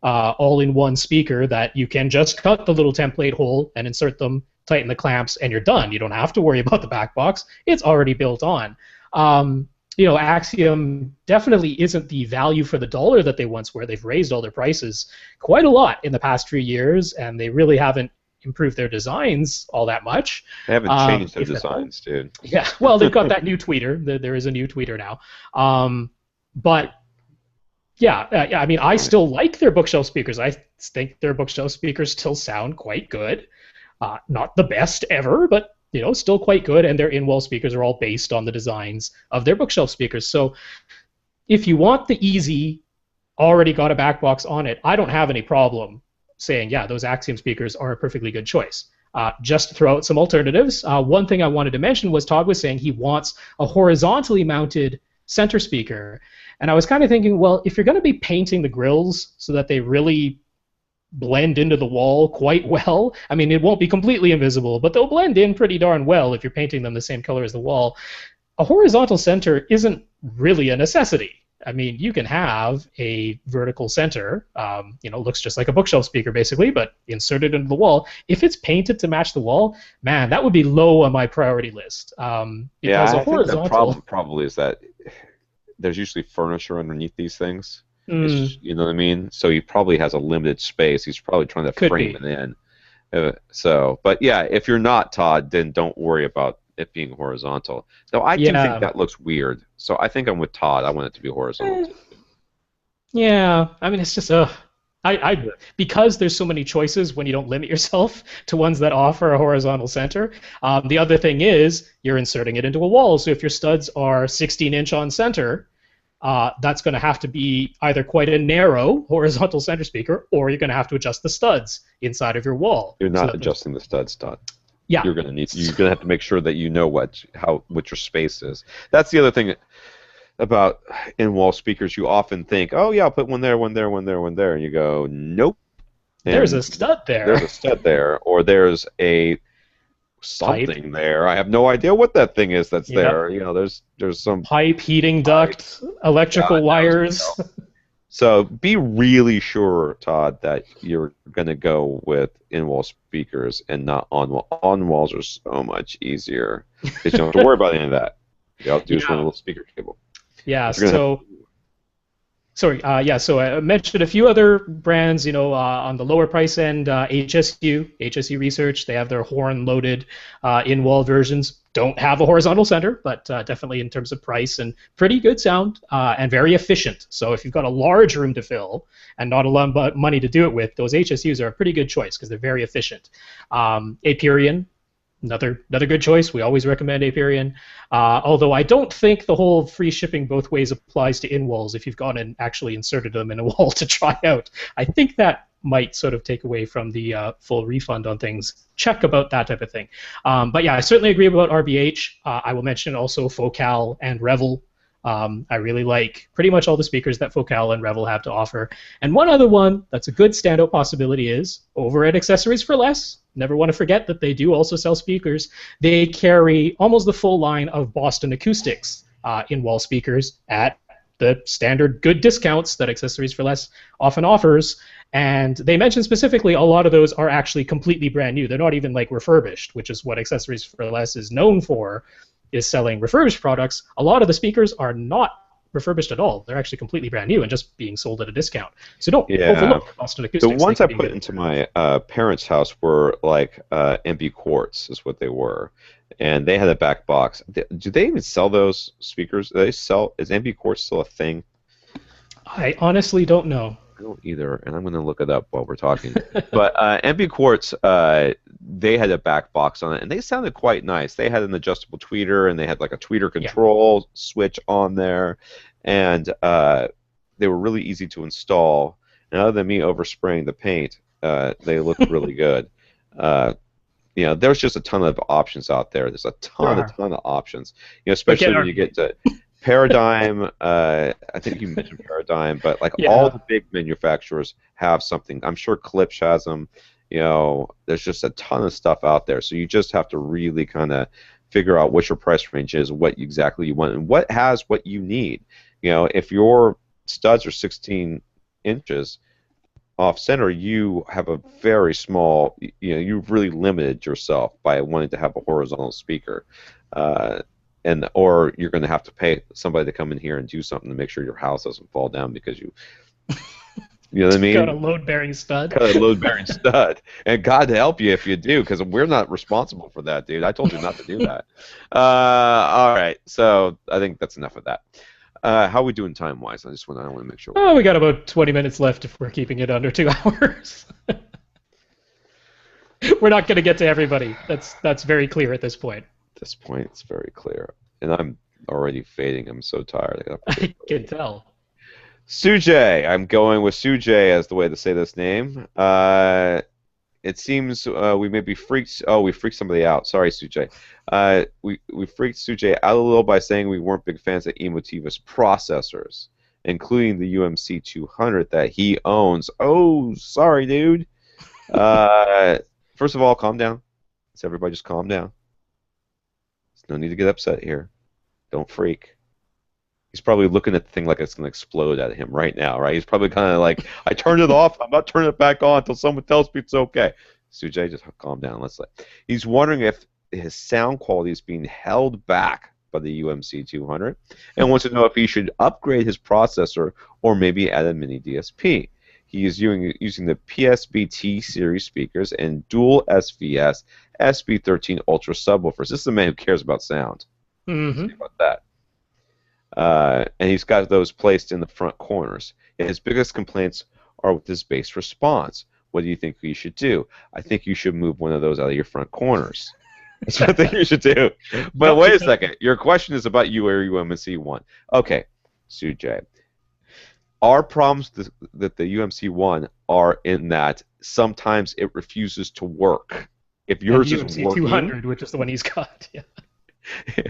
all-in-one speaker that you can just cut the little template hole and insert them, tighten the clamps, and you're done. You don't have to worry about the back box. It's already built on. Axiom definitely isn't the value for the dollar that they once were. They've raised all their prices quite a lot in the past few years, and they really haven't improved their designs all that much. They haven't changed their designs, dude. Yeah, well, they've got that new tweeter. There is a new tweeter now. But yeah, I still like their bookshelf speakers. I think their bookshelf speakers still sound quite good. Not the best ever, but still quite good. And their in-wall speakers are all based on the designs of their bookshelf speakers. So if you want the easy, already got a back box on it, I don't have any problem saying, yeah, those Axiom speakers are a perfectly good choice. Just to throw out some alternatives, one thing I wanted to mention was Todd was saying he wants a horizontally mounted center speaker. And I was kind of thinking, well, if you're going to be painting the grills so that they really blend into the wall quite well, it won't be completely invisible, but they'll blend in pretty darn well if you're painting them the same color as the wall. A horizontal center isn't really a necessity. You can have a vertical center, looks just like a bookshelf speaker basically, but inserted into the wall. If it's painted to match the wall, man, that would be low on my priority list. I think the problem probably is that there's usually furniture underneath these things. You know what I mean? So he probably has a limited space. He's probably trying to frame it in. But yeah, if you're not Todd, then don't worry about it being horizontal. Though I do think Yeah. that looks weird. So I think I'm with Todd. I want it to be horizontal Eh, too. yeah. I mean, it's just I because there's so many choices when you don't limit yourself to ones that offer a horizontal center. The other thing is you're inserting it into a wall. So if your studs are 16-inch on center, that's going to have to be either quite a narrow horizontal center speaker, or you're going to have to adjust the studs inside of your wall. You're So not that the, adjusting the studs, Todd. yeah, You're gonna have to make sure that you know what your space is. That's the other thing about in-wall speakers. You often think, oh yeah, I'll put one there, one there, one there, one there, and you go, nope. there's And a stud there's there. a stud there, or there's a Pipe. something there. I have no idea what that thing is that's Yep. there. There's some Pipe, heating pipe. duct, electrical God knows wires. what else. So be really sure, Todd, that you're gonna go with in-wall speakers and not on-wall. On-walls are so much easier because you don't have to worry about any of that. You all have to do is run a Yeah. little speaker cable. Yeah. But you're gonna have So sorry. Yeah. So I mentioned a few other brands. On the lower price end, HSU Research. They have their horn-loaded in-wall versions. Don't have a horizontal center, but definitely in terms of price and pretty good sound and very efficient. So if you've got a large room to fill and not a lot of money to do it with, those HSUs are a pretty good choice because they're very efficient. Aperion, another good choice. We always recommend Aperion. Although I don't think the whole free shipping both ways applies to in-walls if you've gone and actually inserted them in a wall to try out. I think that might sort of take away from the full refund on things. Check about that type of thing. But yeah, I certainly agree about RBH. I will mention also Focal and Revel. I really like pretty much all the speakers that Focal and Revel have to offer. And one other one that's a good standout possibility is over at Accessories for Less. Never want to forget that they do also sell speakers. They carry almost the full line of Boston Acoustics in-wall speakers at the standard good discounts that Accessories for Less often offers. And they mentioned specifically a lot of those are actually completely brand new. They're not even like refurbished, which is what Accessories for Less is known for, is selling refurbished products. A lot of the speakers are not refurbished at all. They're actually completely brand new and just being sold at a discount. So don't Yeah. overlook Boston The Acoustics. They ones I can be put good. into my parents' house were like MB Quartz is what they were, and they had a back box. Do they even sell those speakers? Do they sell? Is MB Quartz still a thing? I honestly don't know. I don't either, and I'm going to look it up while we're talking. But MB Quartz, they had a back box on it, and they sounded quite nice. They had an adjustable tweeter, and they had like a tweeter Yeah. control switch on there, and they were really easy to install. And other than me overspraying the paint, they looked really good. There's just a ton of options out there. There's a ton of options. Especially when you get to Paradigm. I think you mentioned Paradigm, but like all the big manufacturers have something. I'm sure Klipsch has them. There's just a ton of stuff out there. So you just have to really kind of figure out what your price range is, what exactly you want, and what has what you need. If your studs are 16 inches off center, you have a very small, you've really limited yourself by wanting to have a horizontal speaker. Or you're going to have to pay somebody to come in here and do something to make sure your house doesn't fall down because you know what I mean? Got a load-bearing stud. Got a load-bearing stud. And God help you if you do, because we're not responsible for that, dude. I told you not to do that. All right, so I think that's enough of that. How are we doing time-wise? I want to make sure. Oh, we got about 20 minutes left if we're keeping it under 2 hours. We're not going to get to everybody. That's very clear at this point. At this point, it's very clear. And I'm already fading. I'm so tired. I can tell. Sujay. I'm going with Sujay as the way to say this name. It seems we maybe freaked. Oh, we freaked somebody out. Sorry, Sujay. We freaked Sujay out a little by saying we weren't big fans of Emotiva's processors, including the UMC 200 that he owns. Oh, sorry, dude. First of all, calm down. Let's everybody just calm down. There's no need to get upset here. Don't freak. He's probably looking at the thing like it's going to explode at him right now, right? He's probably kind of like, I turned it off. I'm not turning it back on until someone tells me it's okay. Sujay, just calm down. He's wondering if his sound quality is being held back by the UMC 200 and wants to know if he should upgrade his processor or maybe add a mini DSP. He is using the PSBT series speakers and dual SVS SB13 Ultra subwoofers. This is a man who cares about sound. Mm-hmm. Think about that. And he's got those placed in the front corners. And his biggest complaints are with his bass response. What do you think you should do? I think you should move one of those out of your front corners. That's what I think you should do. But wait a second. Your question is about UMC-1. Okay, Sujay. Our problems that the UMC-1 are in that sometimes it refuses to work. If yours is UMC working... 200, which is the one he's got. Yeah.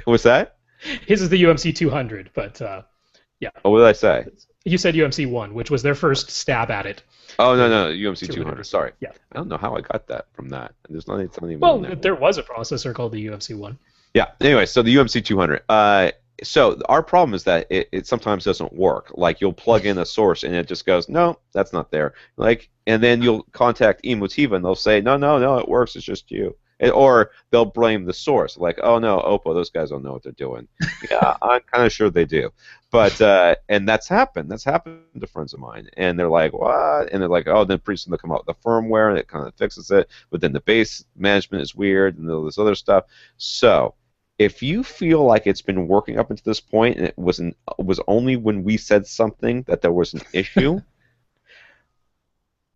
What's that? His is the UMC 200, but yeah. Oh, what did I say? You said UMC 1, which was their first stab at it. Oh, no, UMC 200. Sorry. Yeah. I don't know how I got that from that. There's something. Well, there was a processor called the UMC 1. Yeah. Anyway, so the UMC 200. So our problem is that it sometimes doesn't work. Like you'll plug in a source and it just goes, no, that's not there. And then you'll contact Emotiva and they'll say, no, it works. It's just you. Or they'll blame the source, like, oh no, Oppo, those guys don't know what they're doing. Yeah, I'm kind of sure they do. But and that's happened. That's happened to friends of mine, and they're like, what? And they're like, oh, then pretty soon they'll come out with the firmware and it kind of fixes it. But then the base management is weird and all this other stuff. So if you feel like it's been working up until this point and it was only when we said something that there was an issue.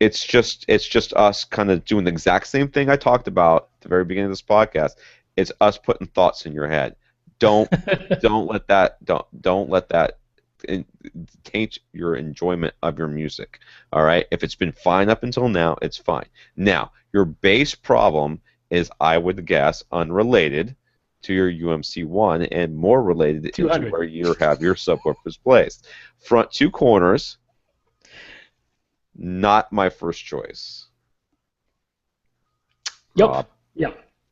It's just us kind of doing the exact same thing I talked about at the very beginning of this podcast. It's us putting thoughts in your head. Don't let that taint your enjoyment of your music. All right? If it's been fine up until now, it's fine. Now, your bass problem is, I would guess, unrelated to your UMC-1 and more related to where you have your subwoofers placed. Front two corners. Not my first choice. Yep.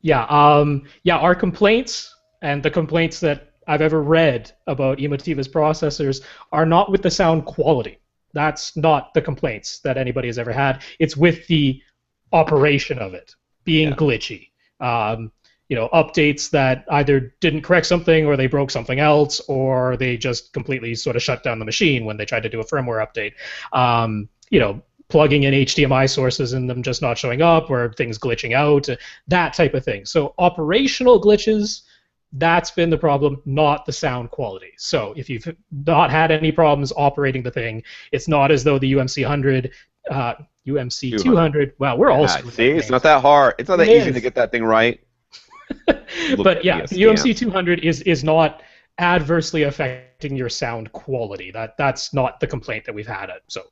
Yeah. Our complaints and the complaints that I've ever read about Emotiva's processors are not with the sound quality. That's not the complaints that anybody has ever had. It's with the operation of it being glitchy. Updates that either didn't correct something, or they broke something else, or they just completely sort of shut down the machine when they tried to do a firmware update. Plugging in HDMI sources and them just not showing up, or things glitching out, that type of thing. So operational glitches, that's been the problem, not the sound quality. So if you've not had any problems operating the thing, it's not as though the UMC 100, UMC 200, wow, we're all screwed. See, it's not that hard. It's not that easy to get that thing right. But yeah, the UMC 200 is not adversely affecting your sound quality. That's not the complaint that we've had. So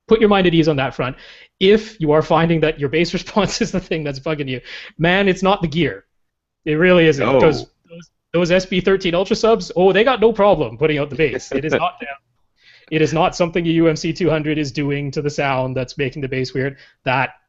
put your mind at ease on that front. If you are finding that your bass response is the thing that's bugging you, man, it's not the gear. It really isn't. Because those SB13 Ultra subs, they got no problem putting out the bass. It is not down. It is not something a UMC 200 is doing to the sound that's making the bass weird.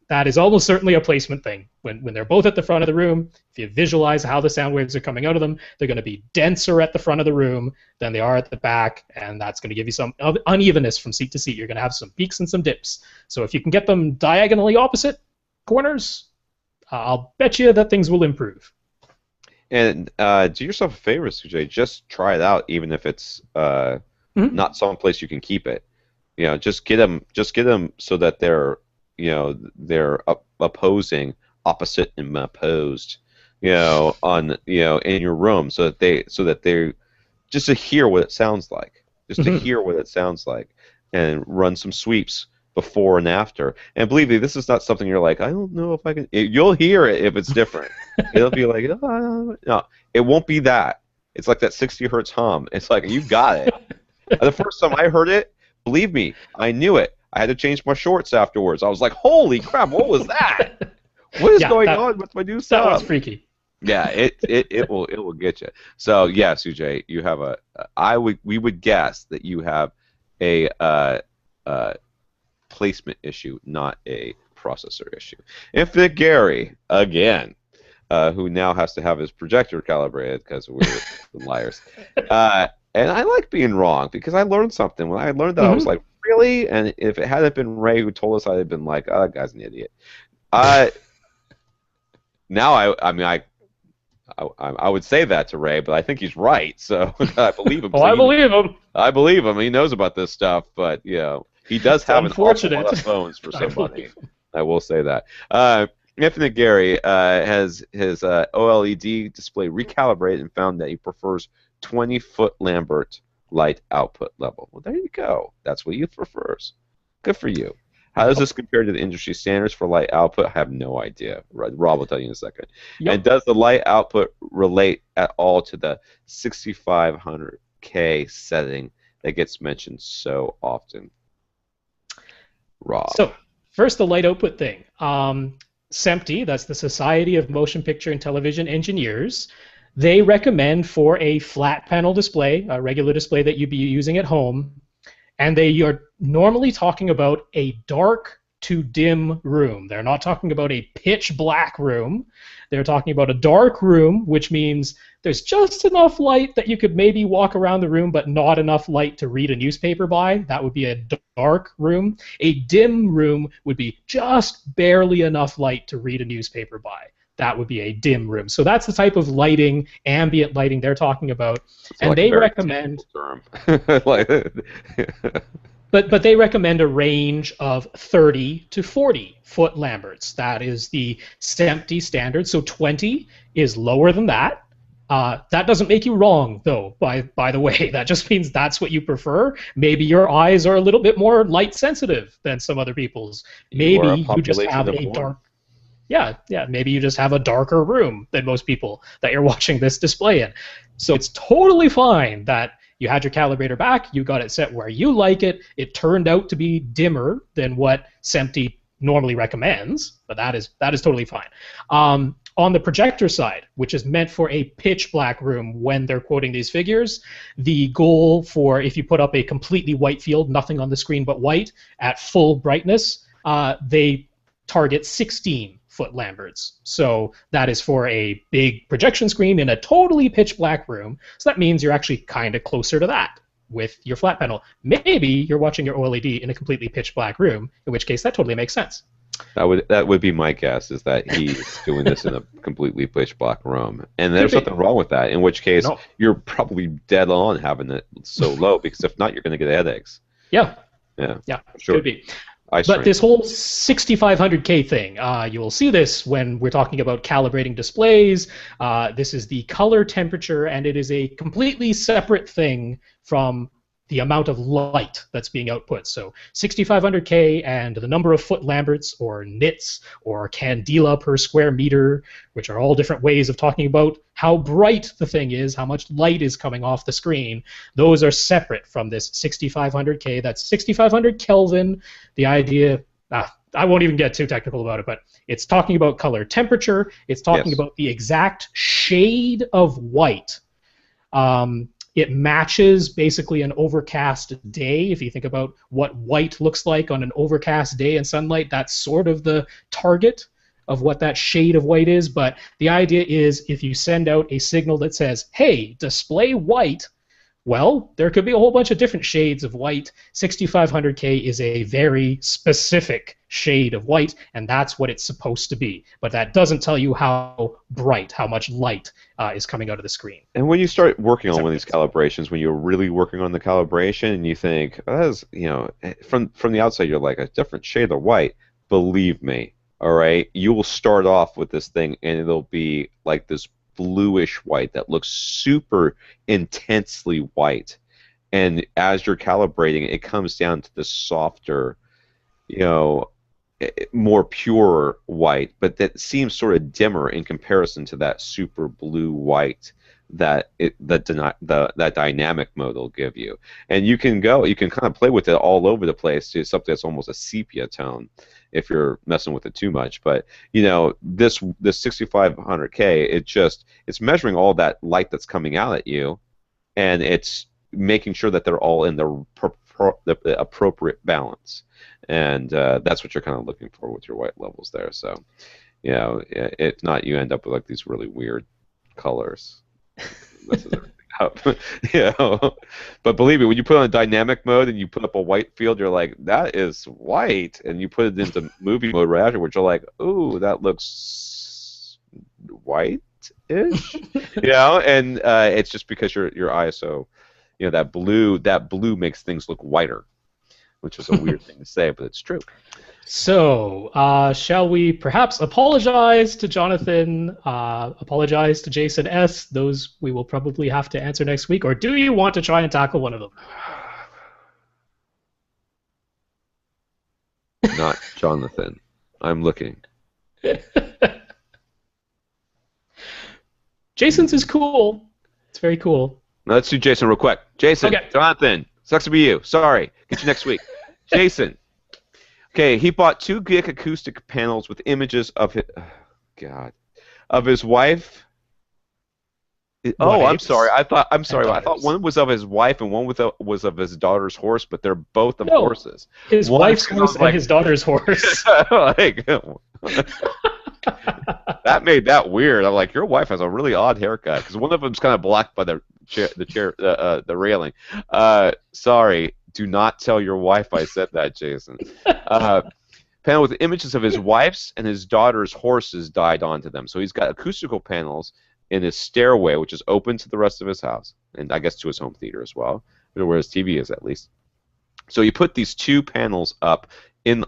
That is almost certainly a placement thing. When they're both at the front of the room, if you visualize how the sound waves are coming out of them, they're going to be denser at the front of the room than they are at the back, and that's going to give you some unevenness from seat to seat. You're going to have some peaks and some dips. So if you can get them diagonally opposite corners, I'll bet you that things will improve. And do yourself a favor, Sujay. Just try it out, even if it's not someplace you can keep it. Just get them so that they're opposing, opposite and opposed, in your room, so that they just to hear what it sounds like, and run some sweeps before and after. And believe me, this is not something you're like, I don't know if I can. You'll hear it if it's different. It'll be like, no, it won't be that. It's like that 60 hertz hum. It's like, you got it. The first time I heard it, believe me, I knew it. I had to change my shorts afterwards. I was like, holy crap, what was that? What is going on with my new stuff? That was freaky. Yeah, it will get you. So yeah, Sujay, you have we would guess that you have a placement issue, not a processor issue. Infinite Gary again, who now has to have his projector calibrated because we're liars. And I like being wrong because I learned something. When I learned that, I was like, really? And if it hadn't been Ray who told us, I'd have been like, oh, that guy's an idiot. Now I would say that to Ray, but I think he's right. So I believe him. I believe him. I believe him. He knows about this stuff, but He does It's have an awful lot unfortunate. of phones for I some money. believe. I will say that. Infinite Gary has his OLED display recalibrated and found that he prefers 20-foot Lambert light output level. Well, there you go. That's what he prefers. Good for you. How does Yep. this compare to the industry standards for light output? I have no idea. Rob will tell you in a second. And Yep. does the light output relate at all to the 6500K setting that gets mentioned so often? Rob. So first, the light output thing. SEMPTE, that's the Society of Motion Picture and Television Engineers, they recommend for a flat panel display, a regular display that you'd be using at home, and they are normally talking about a dark to dim room. They're not talking about a pitch black room. They're talking about a dark room, which means there's just enough light that you could maybe walk around the room, but not enough light to read a newspaper by. That would be a dark room. A dim room would be just barely enough light to read a newspaper by. That would be a dim room. So that's the type of lighting, ambient lighting they're talking about. It's And like they a very recommend technical term. but they recommend a range of 30 to 40 foot Lamberts. That is the SEMPTE standard. So 20 is lower than that. That doesn't make you wrong, though, by the way. That just means that's what you prefer. Maybe your eyes are a little bit more light sensitive than some other people's. You are a Maybe you just population have of a one. dark. Yeah, maybe you just have a darker room than most people that you're watching this display in. So it's totally fine that you had your calibrator back, you got it set where you like it. It turned out to be dimmer than what SEMPTE normally recommends, but that is totally fine. On the projector side, which is meant for a pitch black room when they're quoting these figures, the goal for if you put up a completely white field, nothing on the screen but white, at full brightness, they target 16 foot Lamberts. So that is for a big projection screen in a totally pitch black room. So that means you're actually kind of closer to that with your flat panel. Maybe you're watching your OLED in a completely pitch black room, in which case that totally makes sense. That would be my guess, is that he's doing this in a completely pitch black room, and there's Could be. nothing wrong with that. In which case, No. you're probably dead on having it so low, because if not, you're going to get headaches. Yeah, Yeah, sure. could be. Eye But strain. this whole 6500K thing, you will see this when we're talking about calibrating displays. This is the color temperature, and it is a completely separate thing from the amount of light that's being output. So 6500K and the number of foot Lamberts or nits or candela per square meter, which are all different ways of talking about how bright the thing is, how much light is coming off the screen. Those are separate from this 6500K. That's 6500 Kelvin. The idea, I won't even get too technical about it, but it's talking about color temperature. It's talking Yes. about the exact shade of white. It matches basically an overcast day. If you think about what white looks like on an overcast day in sunlight, that's sort of the target of what that shade of white is. But the idea is if you send out a signal that says, hey, display white, well, there could be a whole bunch of different shades of white. 6500K is a very specific shade of white, and that's what it's supposed to be. But that doesn't tell you how bright, how much light is coming out of the screen. And when you start working on one of these calibrations, when you're really working on the calibration, and you think, oh, that is, from the outside, you're like a different shade of white. Believe me, all right, you will start off with this thing, and it'll be like this bluish white that looks super intensely white. And as you're calibrating, it comes down to the softer, more pure white, but that seems sort of dimmer in comparison to that super blue white that that dynamic mode will give you. And you can kind of play with it all over the place to something that's almost a sepia tone if you're messing with it too much. But this 6500K, it's measuring all that light that's coming out at you, and it's making sure that they're all in the appropriate balance. And that's what you're kind of looking for with your white levels there. So, if not, you end up with like these really weird colors. Messes everything up. But believe me, when you put on dynamic mode and you put up a white field, you're like, that is white, and you put it into movie mode right afterwards, you're like, ooh, that looks white-ish, and it's just because your ISO, that blue makes things look whiter which is a weird thing to say, but it's true. So, shall we perhaps apologize to Jonathan, apologize to Jason S? Those we will probably have to answer next week, or do you want to try and tackle one of them? Not Jonathan. I'm looking. Jason's is cool. It's very cool. Now let's do Jason real quick. Jason, Okay. Jonathan, sucks to be you. Sorry. Get you next week. Jason. Okay, he bought 2 gig acoustic panels with images of his, of his wife. Oh, I'm sorry. I thought one was of his wife and one was of his daughter's horse, but they're both of horses. His wife's horse and his daughter's horse. Like, that made that weird. I'm like, your wife has a really odd haircut because one of them's kind of blocked by the railing. Sorry. Do not tell your wife I said that, Jason. Panel with images of his wife's and his daughter's horses dyed onto them. So he's got acoustical panels in his stairway, which is open to the rest of his house, and I guess to his home theater as well, where his TV is at least. So you put these 2 panels up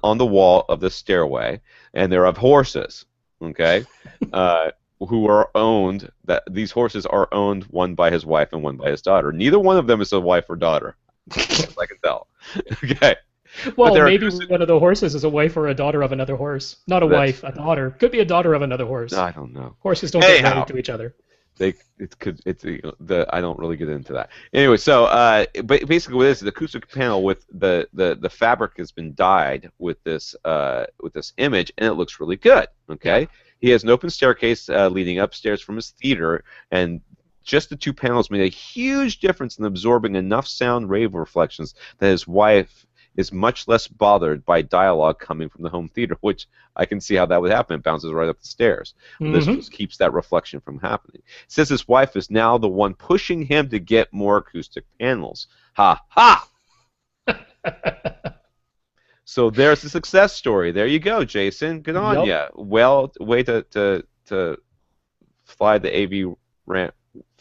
on the wall of the stairway, and they're of horses, okay, who are owned. These horses are owned, one by his wife and one by his daughter. Neither one of them is a wife or daughter. As I can tell. Okay. Well, maybe one of the horses is a wife or a daughter of another horse. Not a wife, a daughter. Could be a daughter of another horse. I don't know. Horses don't get married to each other. I don't really get into that. Anyway, so but basically, what this is the acoustic panel with the fabric has been dyed with this image, and it looks really good. Okay. Yeah. He has an open staircase leading upstairs from his theater, and just the 2 panels made a huge difference in absorbing enough sound wave reflections that his wife is much less bothered by dialogue coming from the home theater, which I can see how that would happen. It bounces right up the stairs. Mm-hmm. This just keeps that reflection from happening. It says his wife is now the one pushing him to get more acoustic panels. Ha ha! So there's the success story. There you go, Jason. Good on ya. Well, way to fly the AV Rant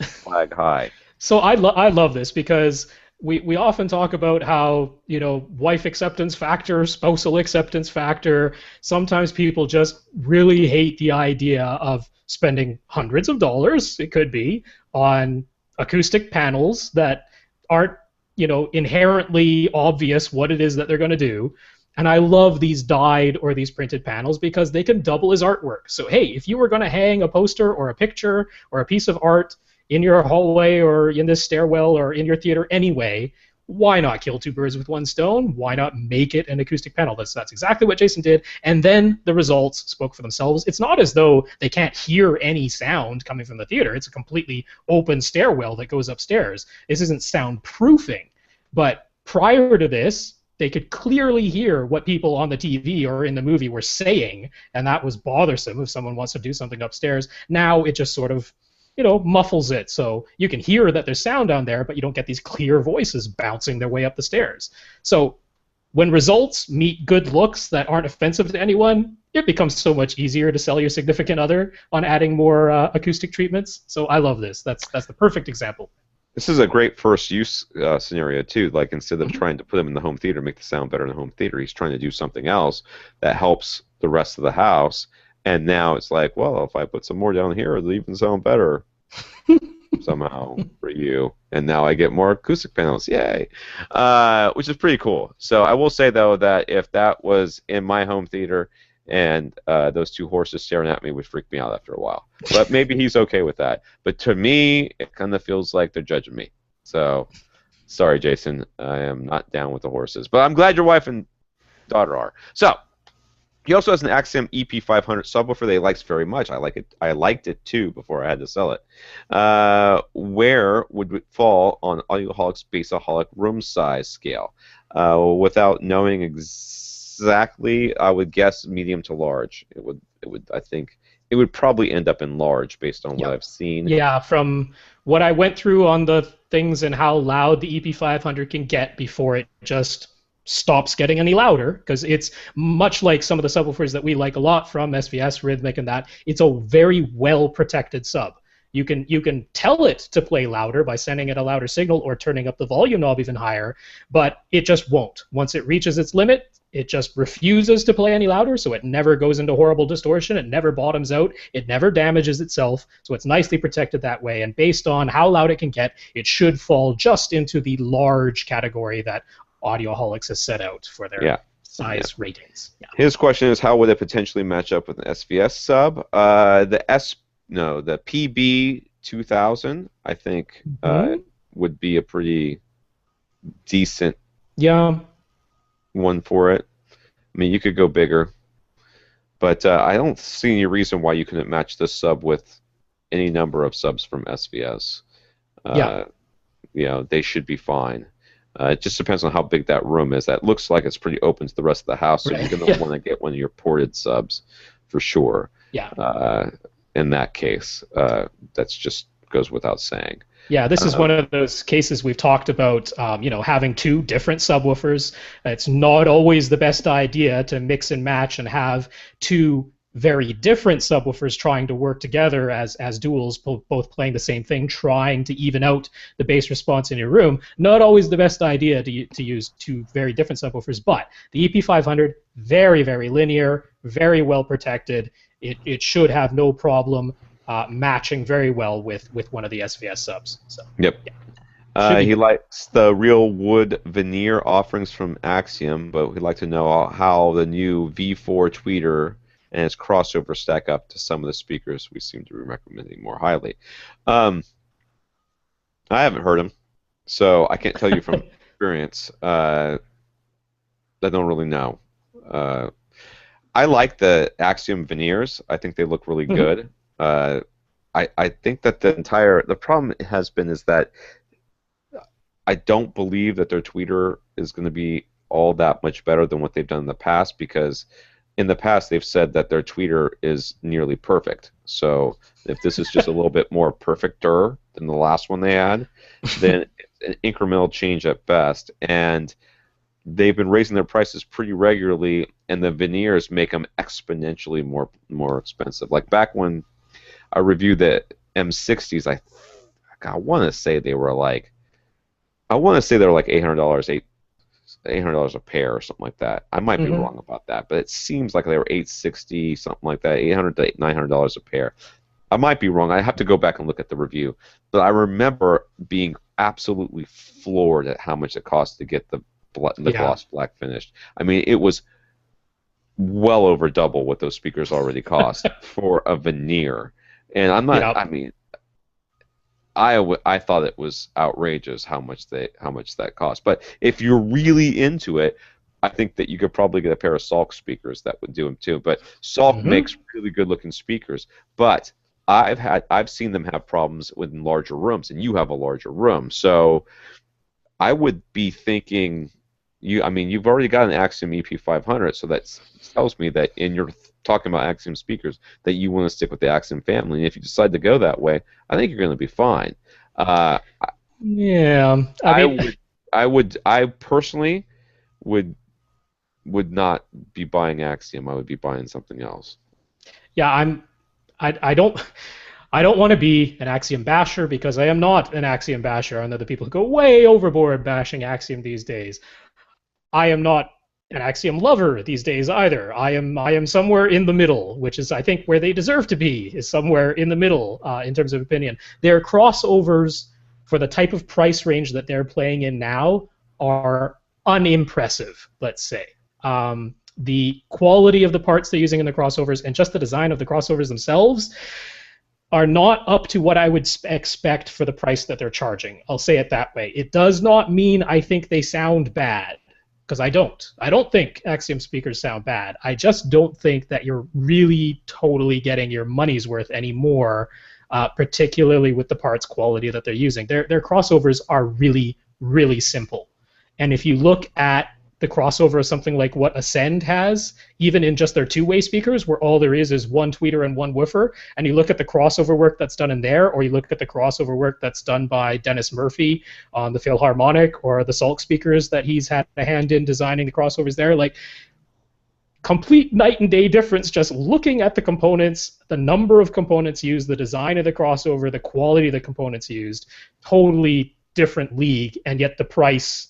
flag high. So I love this because we often talk about how, wife acceptance factor, spousal acceptance factor. Sometimes people just really hate the idea of spending hundreds of dollars, it could be, on acoustic panels that aren't, inherently obvious what it is that they're going to do. And I love these dyed or these printed panels because they can double as artwork. So, hey, if you were going to hang a poster or a picture or a piece of art in your hallway or in this stairwell or in your theater anyway, why not kill 2 birds with 1 stone? Why not make it an acoustic panel? That's exactly what Jason did. And then the results spoke for themselves. It's not as though they can't hear any sound coming from the theater. It's a completely open stairwell that goes upstairs. This isn't soundproofing. But prior to this, they could clearly hear what people on the TV or in the movie were saying, and that was bothersome if someone wants to do something upstairs. Now it just sort of muffles it, so you can hear that there's sound down there, but you don't get these clear voices bouncing their way up the stairs. So when results meet good looks that aren't offensive to anyone, it becomes so much easier to sell your significant other on adding more acoustic treatments. So I love this. That's the perfect example. This is a great first use scenario too. Like instead of trying to put him in the home theater, make the sound better in the home theater, he's trying to do something else that helps the rest of the house. And now it's like, well, if I put some more down here, it'll even sound better somehow for you. And now I get more acoustic panels. Yay! Which is pretty cool. So I will say, though, that if that was in my home theater and those 2 horses staring at me would freak me out after a while. But maybe he's okay with that. But to me, it kind of feels like they're judging me. So sorry, Jason. I am not down with the horses. But I'm glad your wife and daughter are. So he also has an Axiom EP500 subwoofer that he likes very much. I liked it too before I had to sell it. Where would it fall on Audioholic's Bassaholic room size scale? Without knowing exactly, I would guess medium to large. I think it would probably end up in large based on what I've seen. Yeah, from what I went through on the things and how loud the EP500 can get before it just stops getting any louder, because it's much like some of the subwoofers that we like a lot from SVS, Rhythmic, and that. It's a very well protected sub. You can tell it to play louder by sending it a louder signal or turning up the volume knob even higher, but it just won't. Once it reaches its limit, it just refuses to play any louder, so it never goes into horrible distortion, it never bottoms out, it never damages itself, so it's nicely protected that way, and based on how loud it can get, it should fall just into the large category that Audioholics has set out for their size ratings. Yeah. His question is, how would it potentially match up with an SVS sub? The PB 2000, I think, would be a pretty decent one for it. I mean, you could go bigger, but I don't see any reason why you couldn't match this sub with any number of subs from SVS. They should be fine. It just depends on how big that room is. That looks like it's pretty open to the rest of the house, so you're going to want to get one of your ported subs for sure. Yeah. In that case, that's just goes without saying. Yeah, this is one of those cases we've talked about, having two different subwoofers. It's not always the best idea to mix and match and have two very different subwoofers trying to work together as duals, both playing the same thing, trying to even out the bass response in your room. Not always the best idea to use two very different subwoofers, but the EP500, very, very linear, very well protected. It should have no problem matching very well with one of the SVS subs. So, yep. Yeah. He likes the real wood veneer offerings from Axiom, but he'd like to know how the new V4 tweeter and its crossover stack up to some of the speakers we seem to be recommending more highly. I haven't heard them, so I can't tell you from experience. I don't really know. I like the Axiom veneers. I think they look really good. I think that the problem has been is that I don't believe that their tweeter is going to be all that much better than what they've done in the past, because in the past they've said that their tweeter is nearly perfect. So if this is just a little bit more perfecter than the last one they had, then it's an incremental change at best. And they've been raising their prices pretty regularly, and the veneers make them exponentially more expensive. Like back when I reviewed the M60s, I want to say they were like $800, $800 a pair or something like that. I might be wrong about that, but it seems like they were $860, something like that, $800 to $900 a pair. I might be wrong. I have to go back and look at the review, but I remember being absolutely floored at how much it cost to get the gloss black finished. I mean, it was well over double what those speakers already cost for a veneer. And I'm not. I mean, I thought it was outrageous how much that cost. But if you're really into it, I think that you could probably get a pair of Salk speakers that would do them too. But Salk makes really good looking speakers. But I've seen them have problems in larger rooms, and you have a larger room, so I would be thinking. You've already got an Axiom EP500, so that tells me that in your talking about Axiom speakers that you want to stick with the Axiom family. And if you decide to go that way, I think you're going to be fine. I personally would not be buying Axiom. I would be buying something else. Yeah, I don't want to be an Axiom basher, because I am not an Axiom basher. I know the people who go way overboard bashing Axiom these days. I am not an Axiom lover these days either. I am somewhere in the middle, which is, I think, where they deserve to be, is somewhere in the middle in terms of opinion. Their crossovers for the type of price range that they're playing in now are unimpressive, let's say. The quality of the parts they're using in the crossovers and just the design of the crossovers themselves are not up to what I would expect for the price that they're charging. I'll say it that way. It does not mean I think they sound bad, because I don't. I don't think Axiom speakers sound bad. I just don't think that you're really totally getting your money's worth anymore, particularly with the parts quality that they're using. Their crossovers are really, really simple. And if you look at the crossover of something like what Ascend has, even in just their two-way speakers, where all there is one tweeter and one woofer, and you look at the crossover work that's done in there, or you look at the crossover work that's done by Dennis Murphy on the Philharmonic, or the Salk speakers that he's had a hand in designing the crossovers there, like, complete night and day difference just looking at the components, the number of components used, the design of the crossover, the quality of the components used. Totally different league, and yet the price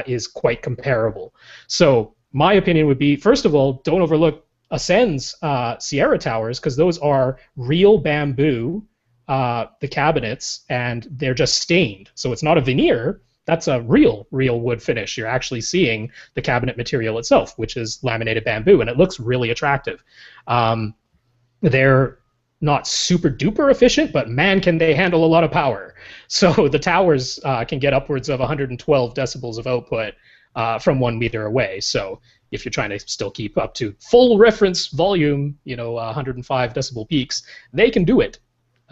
is quite comparable. So my opinion would be, first of all, don't overlook Ascend's Sierra Towers, because those are real bamboo, the cabinets, and they're just stained. So it's not a veneer. That's a real wood finish. You're actually seeing the cabinet material itself, which is laminated bamboo, and it looks really attractive. They're not super duper efficient, but man, can they handle a lot of power. So the towers can get upwards of 112 decibels of output from 1 meter away. So if you're trying to still keep up to full reference volume, 105 decibel peaks, they can do it.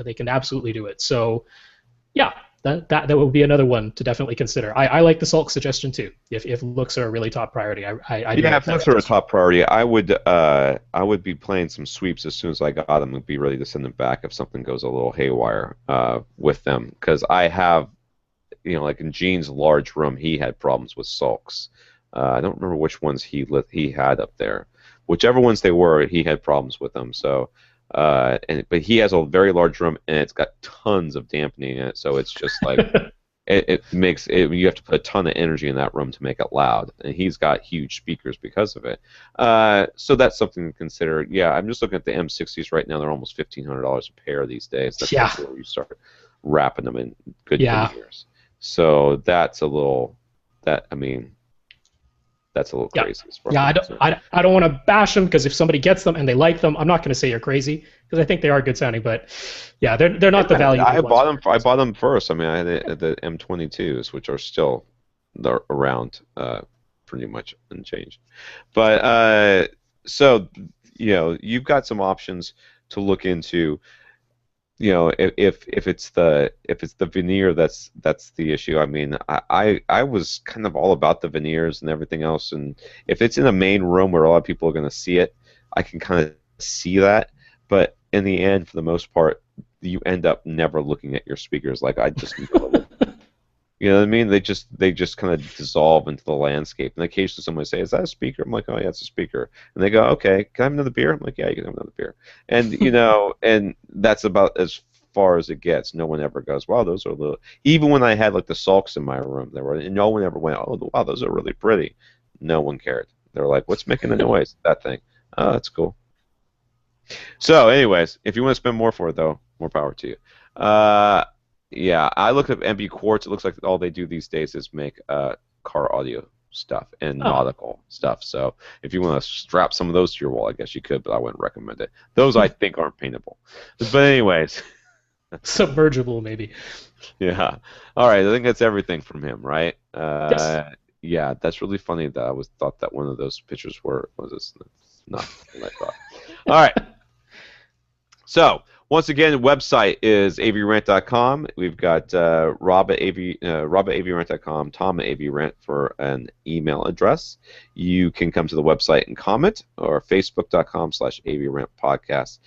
They can absolutely do it. So yeah, that would be another one to definitely consider. I like the Sulk suggestion too. If looks are a really top priority, yeah, if looks are a top priority, I would be playing some sweeps as soon as I got them and be ready to send them back if something goes a little haywire with them, because I have, like in Gene's large room, he had problems with sulks. I don't remember which ones he had up there. Whichever ones they were, he had problems with them. So. But he has a very large room, and it's got tons of dampening in it, so it's just like it makes it. You have to put a ton of energy in that room to make it loud, and he's got huge speakers because of it. So that's something to consider. Yeah, I'm just looking at the M60s right now. They're almost $1,500 a pair these days. That's where you start wrapping them in good veneers. So that's a little that's a little crazy. Yeah, I don't want to bash them, because if somebody gets them and they like them, I'm not going to say you're crazy, because I think they are good sounding. But yeah, they're not the value. I bought them first. I mean, I had the M22s, which are still around, pretty much unchanged. But so you've got some options to look into. If it's the veneer that's the issue. I mean, I was kind of all about the veneers and everything else, and if it's in a main room where a lot of people are going to see it, I can kind of see that. But in the end, for the most part, you end up never looking at your speakers. Like, I just you know what I mean? They just kind of dissolve into the landscape. And occasionally someone would say, "Is that a speaker?" I'm like, "Oh yeah, it's a speaker." And they go, "Okay, can I have another beer?" I'm like, "Yeah, you can have another beer." And and that's about as far as it gets. No one ever goes, "Wow, those are little." Even when I had like the sulks in my room, and no one ever went, "Oh, wow, those are really pretty." No one cared. They were like, "What's making the noise?" That thing. Oh, that's cool. So, anyways, if you want to spend more for it, though, more power to you. Yeah, I looked up MB Quartz. It looks like all they do these days is make car audio stuff and nautical stuff. So if you want to strap some of those to your wall, I guess you could, but I wouldn't recommend it. Those I think aren't paintable. But anyways. Submergible, maybe. Yeah. All right, I think that's everything from him, right? Yes. Yeah, that's really funny that I thought that one of those pictures was not what I thought. All right. So, once again, the website is avrant.com. We've got Rob at avrant.com, Tom at avrant for an email address. You can come to the website and comment, or facebook.com/avrantpodcast.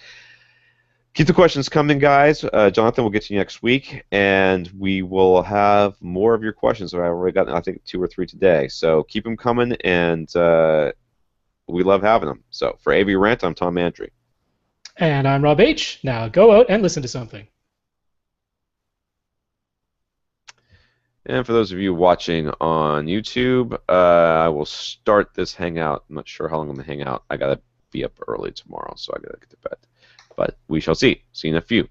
Keep the questions coming, guys. Jonathan will get to you next week, and we will have more of your questions. I've already got, I think, 2 or 3 today. So keep them coming, and we love having them. So for AV Rant, I'm Tom Andrew. And I'm Rob H. Now go out and listen to something. And for those of you watching on YouTube, I will start this hangout. I'm not sure how long I'm going to hang out. I got to be up early tomorrow, so I got to get to bed. But we shall see. See you in a few.